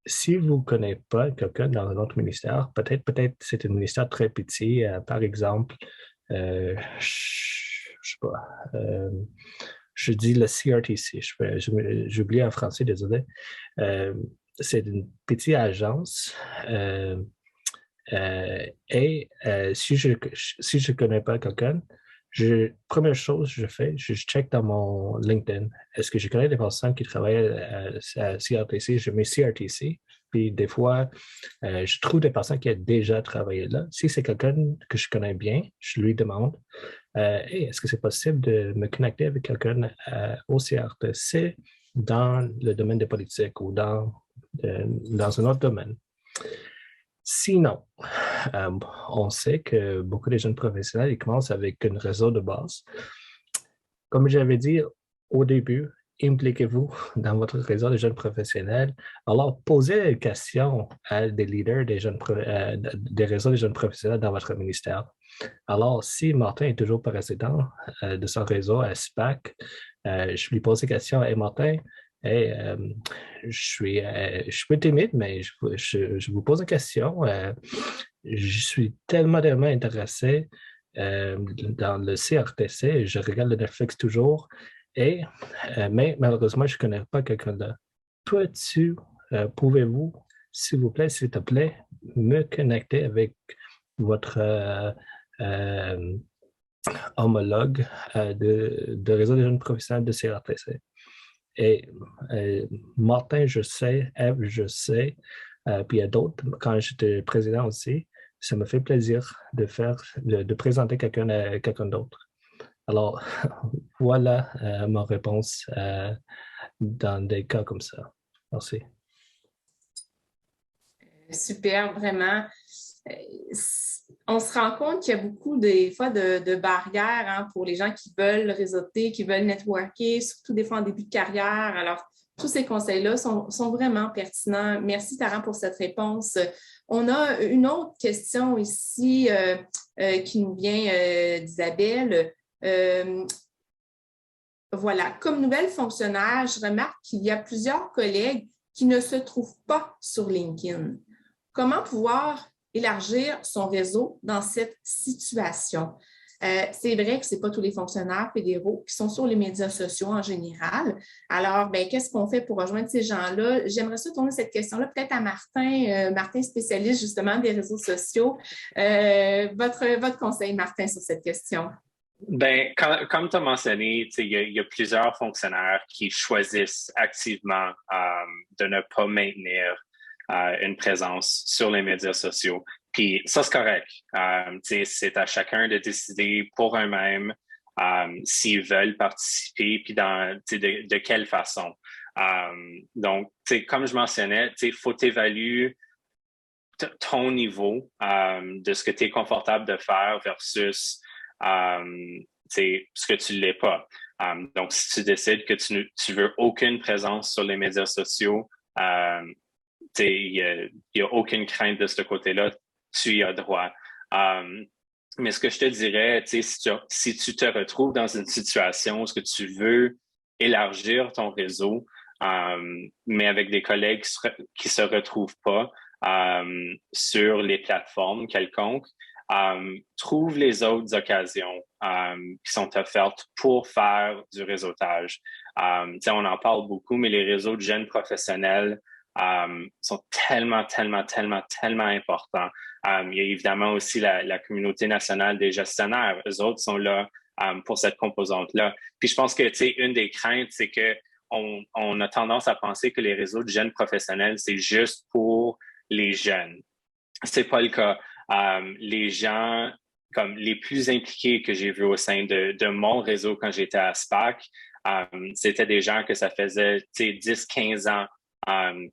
si vous ne connaissez pas quelqu'un dans un autre ministère, peut-être c'est un ministère très petit, par exemple, je sais pas, je dis le CRTC, j'oublie en français, désolé. C'est une petite agence et si je connais pas quelqu'un, première chose que je fais, je check dans mon LinkedIn. Est-ce que je connais des personnes qui travaillent à CRTC? Je mets CRTC. Puis des fois, je trouve des personnes qui ont déjà travaillé là. Si c'est quelqu'un que je connais bien, je lui demande hey, est-ce que c'est possible de me connecter avec quelqu'un au CRTC dans le domaine des politiques ou dans un autre domaine? Sinon, on sait que beaucoup de jeunes professionnels, ils commencent avec un réseau de base. Comme j'avais dit au début, impliquez-vous dans votre réseau de jeunes professionnels. Alors, posez des questions à des leaders des réseaux de jeunes professionnels dans votre ministère. Alors, si Martin est toujours président de son réseau à SPAC, je lui pose des questions. Hey, Martin, hey, je suis peu timide, mais je vous pose une question. Je suis tellement intéressé dans le CRTC. Je regarde le Netflix toujours. Mais malheureusement, je ne connais pas quelqu'un là. Pouvez-vous, s'il vous plaît, s'il te plaît, me connecter avec votre homologue de réseau des jeunes professionnels de CRTC? Et Martin, je sais, Ève, je sais, puis il y a d'autres, quand j'étais président aussi, ça me fait plaisir de présenter quelqu'un à quelqu'un d'autre. Alors, voilà ma réponse dans des cas comme ça. Merci. Super, vraiment. On se rend compte qu'il y a beaucoup des fois de barrières pour les gens qui veulent réseauter, qui veulent networker, surtout des fois en début de carrière. Alors, tous ces conseils-là sont vraiment pertinents. Merci, Taran, pour cette réponse. On a une autre question ici qui nous vient d'Isabelle. Voilà, comme nouvelle fonctionnaire, je remarque qu'il y a plusieurs collègues qui ne se trouvent pas sur LinkedIn. Comment pouvoir élargir son réseau dans cette situation? C'est vrai que ce n'est pas tous les fonctionnaires fédéraux qui sont sur les médias sociaux en général. Alors, qu'est-ce qu'on fait pour rejoindre ces gens-là? J'aimerais ça tourner cette question-là peut-être à Martin, Martin spécialiste justement des réseaux sociaux. Votre conseil, Martin, sur cette question? Comme tu as mentionné, il y a plusieurs fonctionnaires qui choisissent activement de ne pas maintenir une présence sur les médias sociaux. Puis ça, c'est correct. C'est à chacun de décider pour eux-mêmes s'ils veulent participer, puis de quelle façon. Donc, comme je mensonnais, il faut évaluer ton niveau de ce que tu es confortable de faire versus ce que tu ne l'es pas. Donc, si tu décides que tu veux aucune présence sur les médias sociaux, il n'y a aucune crainte de ce côté-là, tu y as droit. Mais ce que je te dirais, si tu te retrouves dans une situation où tu veux élargir ton réseau, mais avec des collègues qui se retrouvent pas sur les plateformes quelconques, trouve les autres occasions qui sont offertes pour faire du réseautage. On en parle beaucoup, mais les réseaux de jeunes professionnels sont tellement importants. Il y a évidemment aussi la communauté nationale des gestionnaires. Eux autres sont là pour cette composante-là. Puis je pense que, une des craintes, c'est que on a tendance à penser que les réseaux de jeunes professionnels, c'est juste pour les jeunes. C'est pas le cas. Les gens comme les plus impliqués que j'ai vus au sein de mon réseau quand j'étais à SPAC, c'était des gens que ça faisait 10-15 ans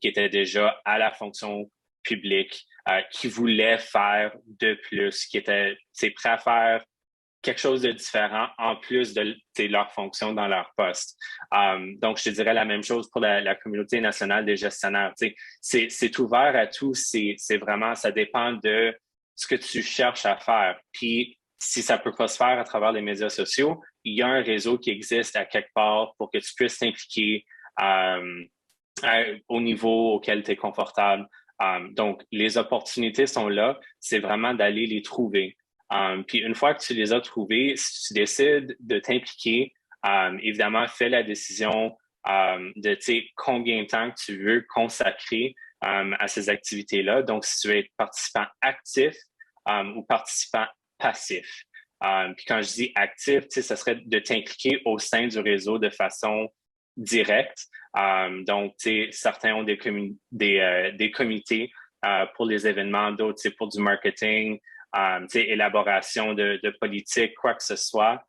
qui étaient déjà à la fonction publique, qui voulaient faire de plus, qui étaient prêts à faire quelque chose de différent en plus de leur fonction dans leur poste. Donc, je te dirais la même chose pour la communauté nationale des gestionnaires. C'est ouvert à tous. C'est vraiment, ça dépend de ce que tu cherches à faire. Puis, si ça peut pas se faire à travers les médias sociaux, il y a un réseau qui existe à quelque part pour que tu puisses t'impliquer au niveau auquel tu es confortable. Donc, les opportunités sont là. C'est vraiment d'aller les trouver. Puis une fois que tu les as trouvés, si tu décides de t'impliquer, évidemment, fais la décision de combien de temps que tu veux consacrer à ces activités-là. Donc, si tu veux être participant actif ou participant passif. Puis quand je dis actif, ça serait de t'impliquer au sein du réseau de façon directe. Donc, certains ont des comités pour les événements, d'autres pour du marketing, élaboration de politique, quoi que ce soit.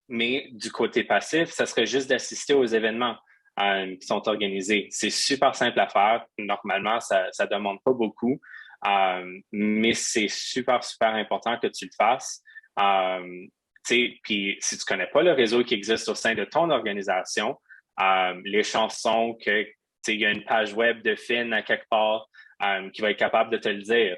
Mais du côté passif, ça serait juste d'assister aux événements qui sont organisés. C'est super simple à faire. Normalement, ça ne demande pas beaucoup, mais c'est super important que tu le fasses. Puis si tu ne connais pas le réseau qui existe au sein de ton organisation, les chansons que il y a une page web de Finn à quelque part qui va être capable de te le dire.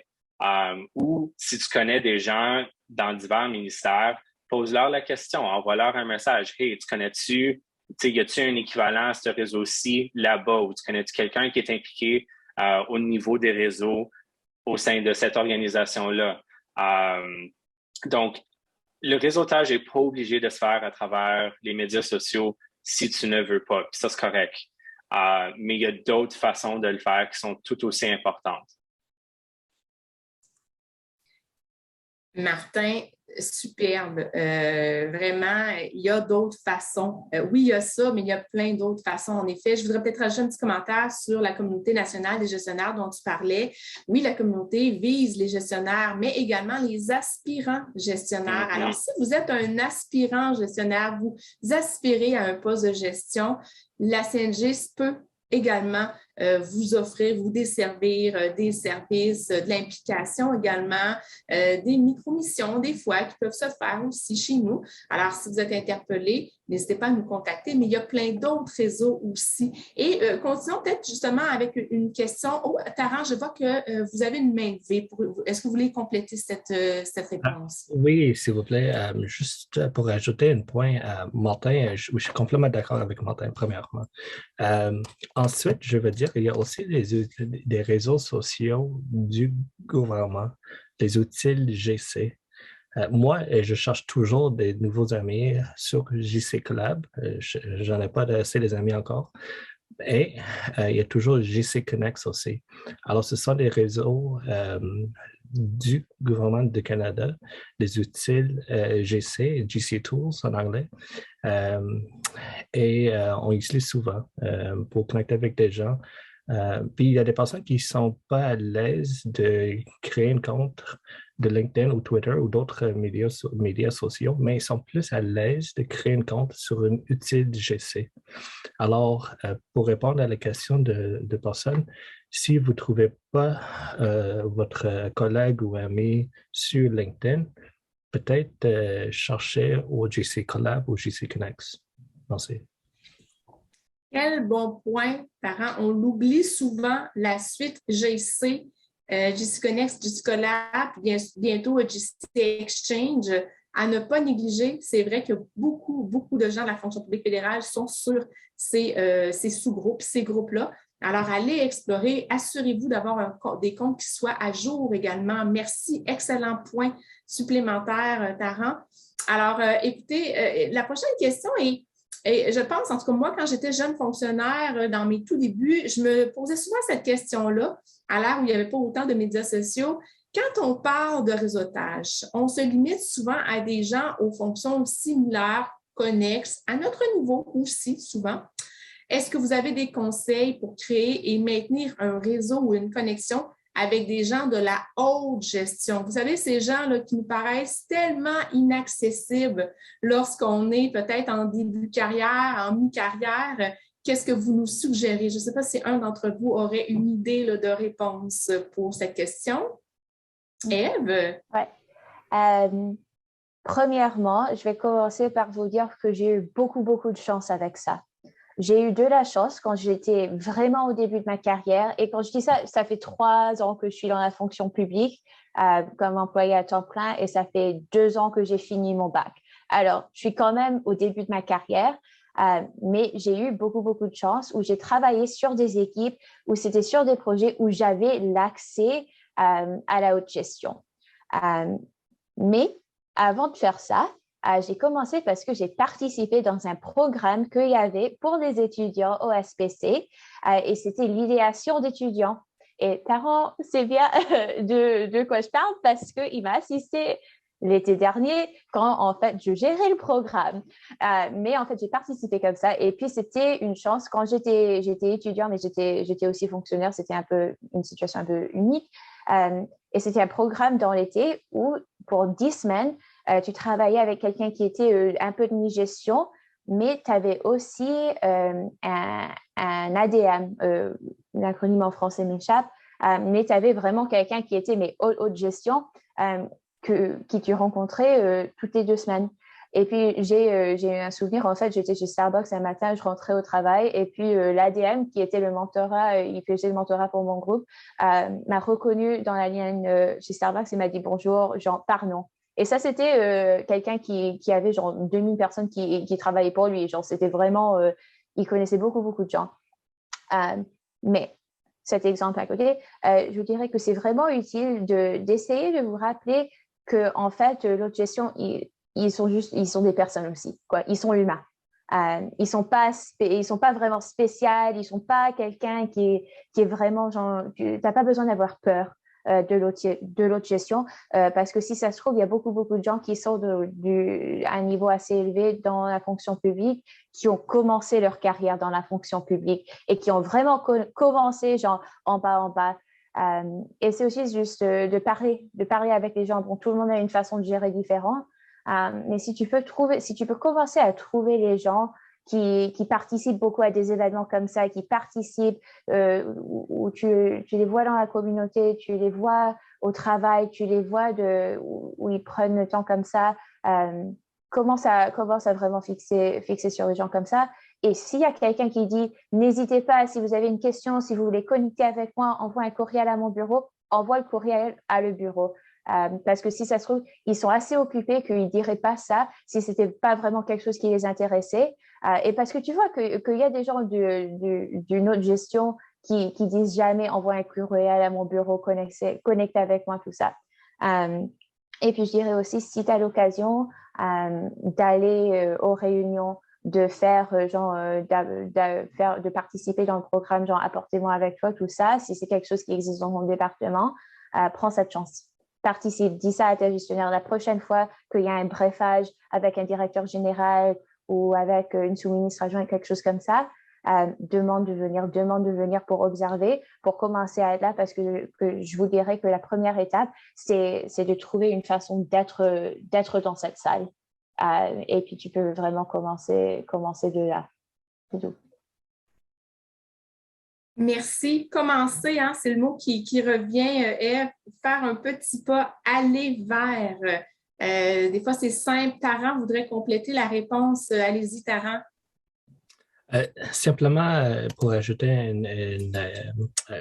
Ou si tu connais des gens dans divers ministères, pose-leur la question, envoie-leur un message. Hey, tu connais-tu, y a-tu un équivalent à ce réseau-ci là-bas? Ou tu connais-tu quelqu'un qui est impliqué au niveau des réseaux au sein de cette organisation-là? Donc, le réseautage n'est pas obligé de se faire à travers les médias sociaux si tu ne veux pas. Puis ça, c'est correct. Mais il y a d'autres façons de le faire qui sont tout aussi importantes. Martin, superbe. Vraiment, il y a d'autres façons. Oui, il y a ça, mais il y a plein d'autres façons. En effet, je voudrais peut-être rajouter un petit commentaire sur la communauté nationale des gestionnaires dont tu parlais. Oui, la communauté vise les gestionnaires, mais également les aspirants gestionnaires. Alors, si vous êtes un aspirant gestionnaire, vous aspirez à un poste de gestion, la CNG peut également vous offrir, vous desservir des services, de l'implication également, des micro-missions des fois qui peuvent se faire aussi chez nous. Alors, si vous êtes interpellé, n'hésitez pas à nous contacter, mais il y a plein d'autres réseaux aussi. Et continuons peut-être justement avec une question. Oh, Taran, je vois que vous avez une main levée. Est-ce que vous voulez compléter cette réponse? Oui, s'il vous plaît. Juste pour ajouter un point à Martin, je suis complètement d'accord avec Martin, premièrement. Ensuite, je veux dire, il y a aussi des réseaux sociaux du gouvernement, les outils GC. Moi, je cherche toujours des nouveaux amis sur JC Collab. J'en ai pas assez des amis encore. Et il y a toujours JC Connect aussi. Alors, ce sont des réseaux du gouvernement du Canada, des outils GC, GC Tools en anglais. Et on utilise souvent pour connecter avec des gens. Puis il y a des personnes qui ne sont pas à l'aise de créer un compte de LinkedIn ou Twitter ou d'autres médias sociaux, mais ils sont plus à l'aise de créer un compte sur un outil GC. Alors, pour répondre à la question de personnes, si vous ne trouvez pas votre collègue ou ami sur LinkedIn, peut-être chercher au GC Collab ou GC Connect. Merci. Quel bon point, Taran. On l'oublie souvent, la suite GC, GC Connect, GC Collab, bientôt GC Exchange. à ne pas négliger. C'est vrai que beaucoup de gens de la fonction publique fédérale sont sur ces sous-groupes, ces groupes-là. Alors, allez explorer. Assurez-vous d'avoir des comptes qui soient à jour également. Merci. Excellent point supplémentaire, Taran. Alors, écoutez, la prochaine question est, et je pense, en tout cas, moi, quand j'étais jeune fonctionnaire, dans mes tout débuts, je me posais souvent cette question-là, à l'ère où il n'y avait pas autant de médias sociaux. Quand on parle de réseautage, on se limite souvent à des gens aux fonctions similaires, connexes, à notre niveau aussi, souvent. Est-ce que vous avez des conseils pour créer et maintenir un réseau ou une connexion avec des gens de la haute gestion? Vous savez, ces gens-là qui nous paraissent tellement inaccessibles lorsqu'on est peut-être en début de carrière, en mi-carrière. Qu'est-ce que vous nous suggérez? Je ne sais pas si un d'entre vous aurait une idée là, de réponse pour cette question. Ève? Oui. Premièrement, je vais commencer par vous dire que j'ai eu beaucoup de chance avec ça. J'ai eu de la chance quand j'étais vraiment au début de ma carrière. Et quand je dis ça, ça fait 3 ans que je suis dans la fonction publique comme employée à temps plein et ça fait 2 ans que j'ai fini mon bac. Alors, je suis quand même au début de ma carrière, mais j'ai eu beaucoup de chance où j'ai travaillé sur des équipes, où c'était sur des projets où j'avais l'accès à la haute gestion. Mais avant de faire ça, j'ai commencé parce que j'ai participé dans un programme qu'il y avait pour les étudiants au SPC et c'était l'idéation d'étudiants. Et Taran sait bien de quoi je parle parce qu'il m'a assisté l'été dernier quand en fait je gérais le programme. Mais en fait, j'ai participé comme ça et puis c'était une chance quand j'étais étudiant, mais j'étais aussi fonctionnaire, c'était un peu une situation un peu unique. Et c'était un programme dans l'été où pour 10 semaines, tu travaillais avec quelqu'un qui était un peu de mi-gestion, mais tu avais aussi un ADM, l'acronyme en français m'échappe, mais tu avais vraiment quelqu'un qui était haute gestion qui tu rencontrais toutes les 2 semaines. Et puis, j'ai eu un souvenir, en fait, j'étais chez Starbucks un matin, je rentrais au travail et puis l'ADM, qui était le mentorat, il faisait le mentorat pour mon groupe, m'a reconnue dans la ligne chez Starbucks et m'a dit bonjour, genre, pardon. Et ça, c'était quelqu'un qui avait genre 2000 personnes qui travaillaient pour lui. Genre, c'était vraiment, il connaissait beaucoup de gens. Mais cet exemple à côté, je dirais que c'est vraiment utile d'essayer de vous rappeler que en fait, l'autre gestion, ils sont des personnes aussi, quoi. Ils sont humains. Ils sont pas vraiment spéciaux. Ils sont pas quelqu'un qui est vraiment genre. Tu n'as pas besoin d'avoir peur de l'autre gestion parce que si ça se trouve, il y a beaucoup de gens qui sont à un niveau assez élevé dans la fonction publique qui ont commencé leur carrière dans la fonction publique et qui ont vraiment commencé genre en bas. Et c'est aussi juste de parler avec les gens. Bon, tout le monde a une façon de gérer différente, mais si tu peux commencer à trouver les gens qui participent beaucoup à des événements comme ça, qui participent, où tu les vois dans la communauté, tu les vois au travail, tu les vois où ils prennent le temps comme ça, commence à vraiment fixer sur les gens comme ça. Et s'il y a quelqu'un qui dit, n'hésitez pas, si vous avez une question, si vous voulez connecter avec moi, envoie un courriel à mon bureau, envoie le courriel à le bureau. Parce que si ça se trouve, ils sont assez occupés qu'ils ne diraient pas ça si ce n'était pas vraiment quelque chose qui les intéressait. Et parce que tu vois qu'il y a des gens d'une autre gestion qui disent jamais envoie un courriel à mon bureau, connecte avec moi, tout ça. Et puis je dirais aussi, si tu as l'occasion d'aller aux réunions, de faire de participer dans le programme, genre apportez-moi avec toi, tout ça, si c'est quelque chose qui existe dans mon département, prends cette chance. Participe, dis ça à ta gestionnaire la prochaine fois qu'il y a un brefage avec un directeur général ou avec une sous-ministre adjointe, quelque chose comme ça, demande de venir pour observer, pour commencer à être là, parce que je vous dirais que la première étape, c'est de trouver une façon d'être dans cette salle. Et puis tu peux vraiment commencer de là. C'est tout. Merci. Commencer, hein, c'est le mot qui revient, Ève. Faire un petit pas, aller vers. Des fois, c'est simple. Taran voudrait compléter la réponse. Allez-y, Taran. Simplement pour ajouter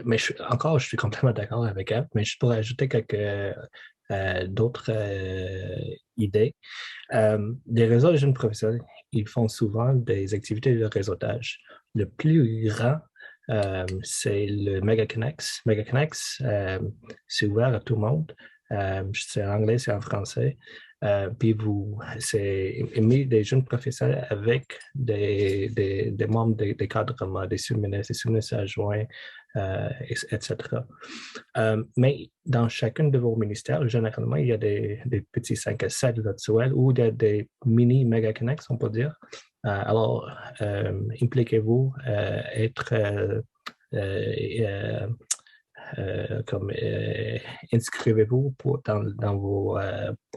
mais je suis complètement d'accord avec elle, mais juste pour ajouter quelques d'autres idées. Des réseaux de jeunes professionnels, ils font souvent des activités de réseautage. Le plus grand, c'est le MegaConnex. MegaConnex, c'est ouvert à tout le monde. C'est en anglais, c'est en français. Puis c'est mis des jeunes professionnels avec des membres des cadres, des sous-ministres, des sous-ministres adjoints, etc. Mais dans chacun de vos ministères, généralement, il y a des petits 5 à 7 virtuels ou des mini MegaConnex, on peut dire. Alors, impliquez-vous, inscrivez-vous pour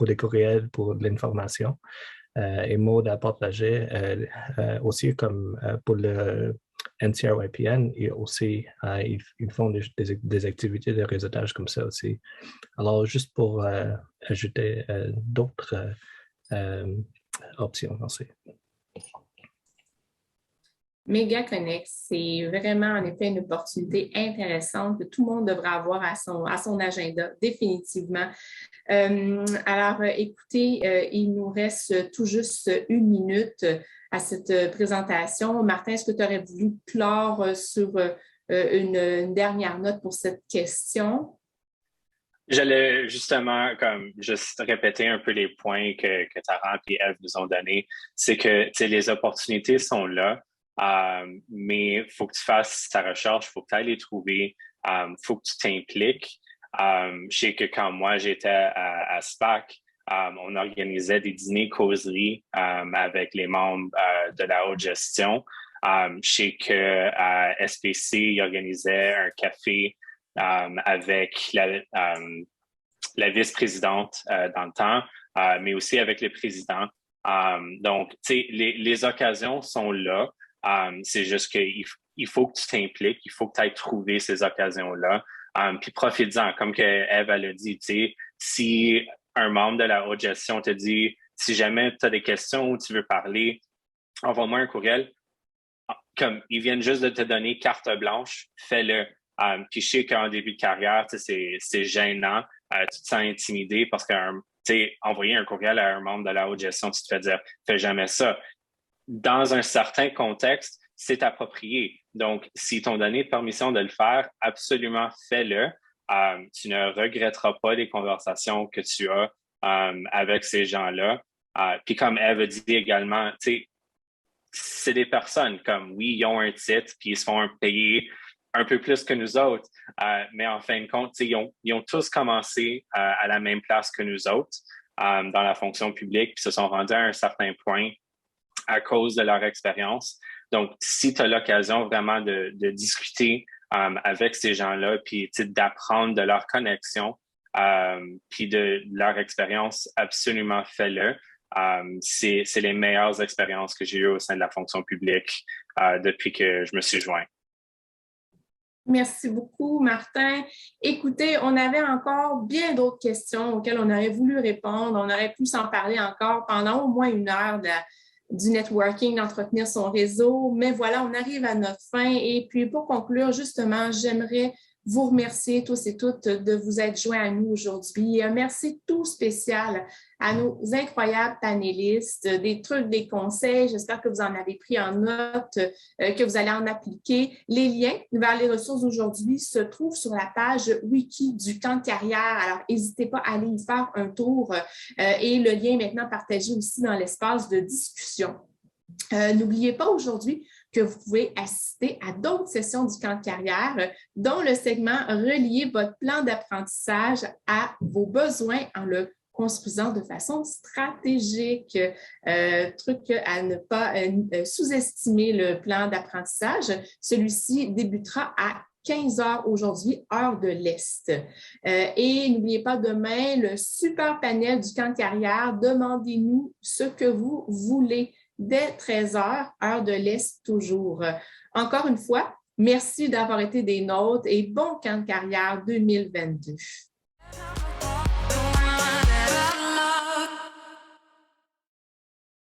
des courriels, pour de l'information. Et Maud a partagé aussi comme pour le NCRYPN, ils font des activités de réseautage comme ça aussi. Alors, juste pour ajouter d'autres options. Merci. MegaConnex, c'est vraiment en effet une opportunité intéressante que tout le monde devrait avoir à son agenda, définitivement. Alors, écoutez, il nous reste tout juste 1 minute à cette présentation. Martin, est-ce que tu aurais voulu clore sur une dernière note pour cette question? J'allais justement juste répéter un peu les points que Taran et Eve nous ont donnés. C'est que les opportunités sont là. Mais il faut que tu fasses ta recherche, il faut que tu ailles les trouver, il faut que tu t'impliques. Je sais que quand moi j'étais à SPAC, on organisait des dîners causeries avec les membres de la haute gestion. Je sais qu'à SPC, ils organisaient un café avec la vice-présidente dans le temps, mais aussi avec le président. Donc, les occasions sont là. C'est juste qu'il faut que tu t'impliques, il faut que tu ailles trouver ces occasions-là. Puis profite-en, comme que Eve l'a dit, si un membre de la haute gestion te dit, si jamais tu as des questions ou tu veux parler, envoie-moi un courriel. Comme ils viennent juste de te donner carte blanche, fais-le. Puis je sais qu'en début de carrière, c'est gênant, tu te sens intimidé parce que envoyer un courriel à un membre de la haute gestion, tu te fais dire, fais jamais ça. Dans un certain contexte, c'est approprié. Donc, s'ils t'ont donné permission de le faire, absolument fais-le. Tu ne regretteras pas les conversations que tu as avec ces gens-là. Puis comme Eve a dit également, c'est des personnes comme, oui, ils ont un titre, puis ils se font payer un peu plus que nous autres. Mais en fin de compte, ils ont tous commencé à la même place que nous autres dans la fonction publique, puis se sont rendus à un certain point à cause de leur expérience. Donc, si tu as l'occasion vraiment de discuter avec ces gens-là, puis d'apprendre de leur connexion, puis de leur expérience, absolument fais-le. C'est les meilleures expériences que j'ai eues au sein de la fonction publique depuis que je me suis joint. Merci beaucoup, Martin. Écoutez, on avait encore bien d'autres questions auxquelles on aurait voulu répondre. On aurait pu s'en parler encore pendant au moins 1 heure du networking, d'entretenir son réseau. Mais voilà, on arrive à notre fin. Et puis, pour conclure, justement, j'aimerais vous remercier tous et toutes de vous être joints à nous aujourd'hui. Un merci tout spécial à nos incroyables panélistes, des trucs, des conseils. J'espère que vous en avez pris en note, que vous allez en appliquer. Les liens vers les ressources d'aujourd'hui se trouvent sur la page wiki du camp de carrière. Alors, n'hésitez pas à aller y faire un tour et le lien est maintenant partagé aussi dans l'espace de discussion. N'oubliez pas aujourd'hui que vous pouvez assister à d'autres sessions du camp de carrière, dont le segment « Relier votre plan d'apprentissage à vos besoins en le construisant de façon stratégique ». Truc à ne pas sous-estimer le plan d'apprentissage. Celui-ci débutera à 15 heures aujourd'hui, heure de l'Est. Et n'oubliez pas demain, le super panel du camp de carrière. Demandez-nous ce que vous voulez. Dès 13 heures, heure de l'Est toujours. Encore une fois, merci d'avoir été des nôtres et bon camp de carrière 2022.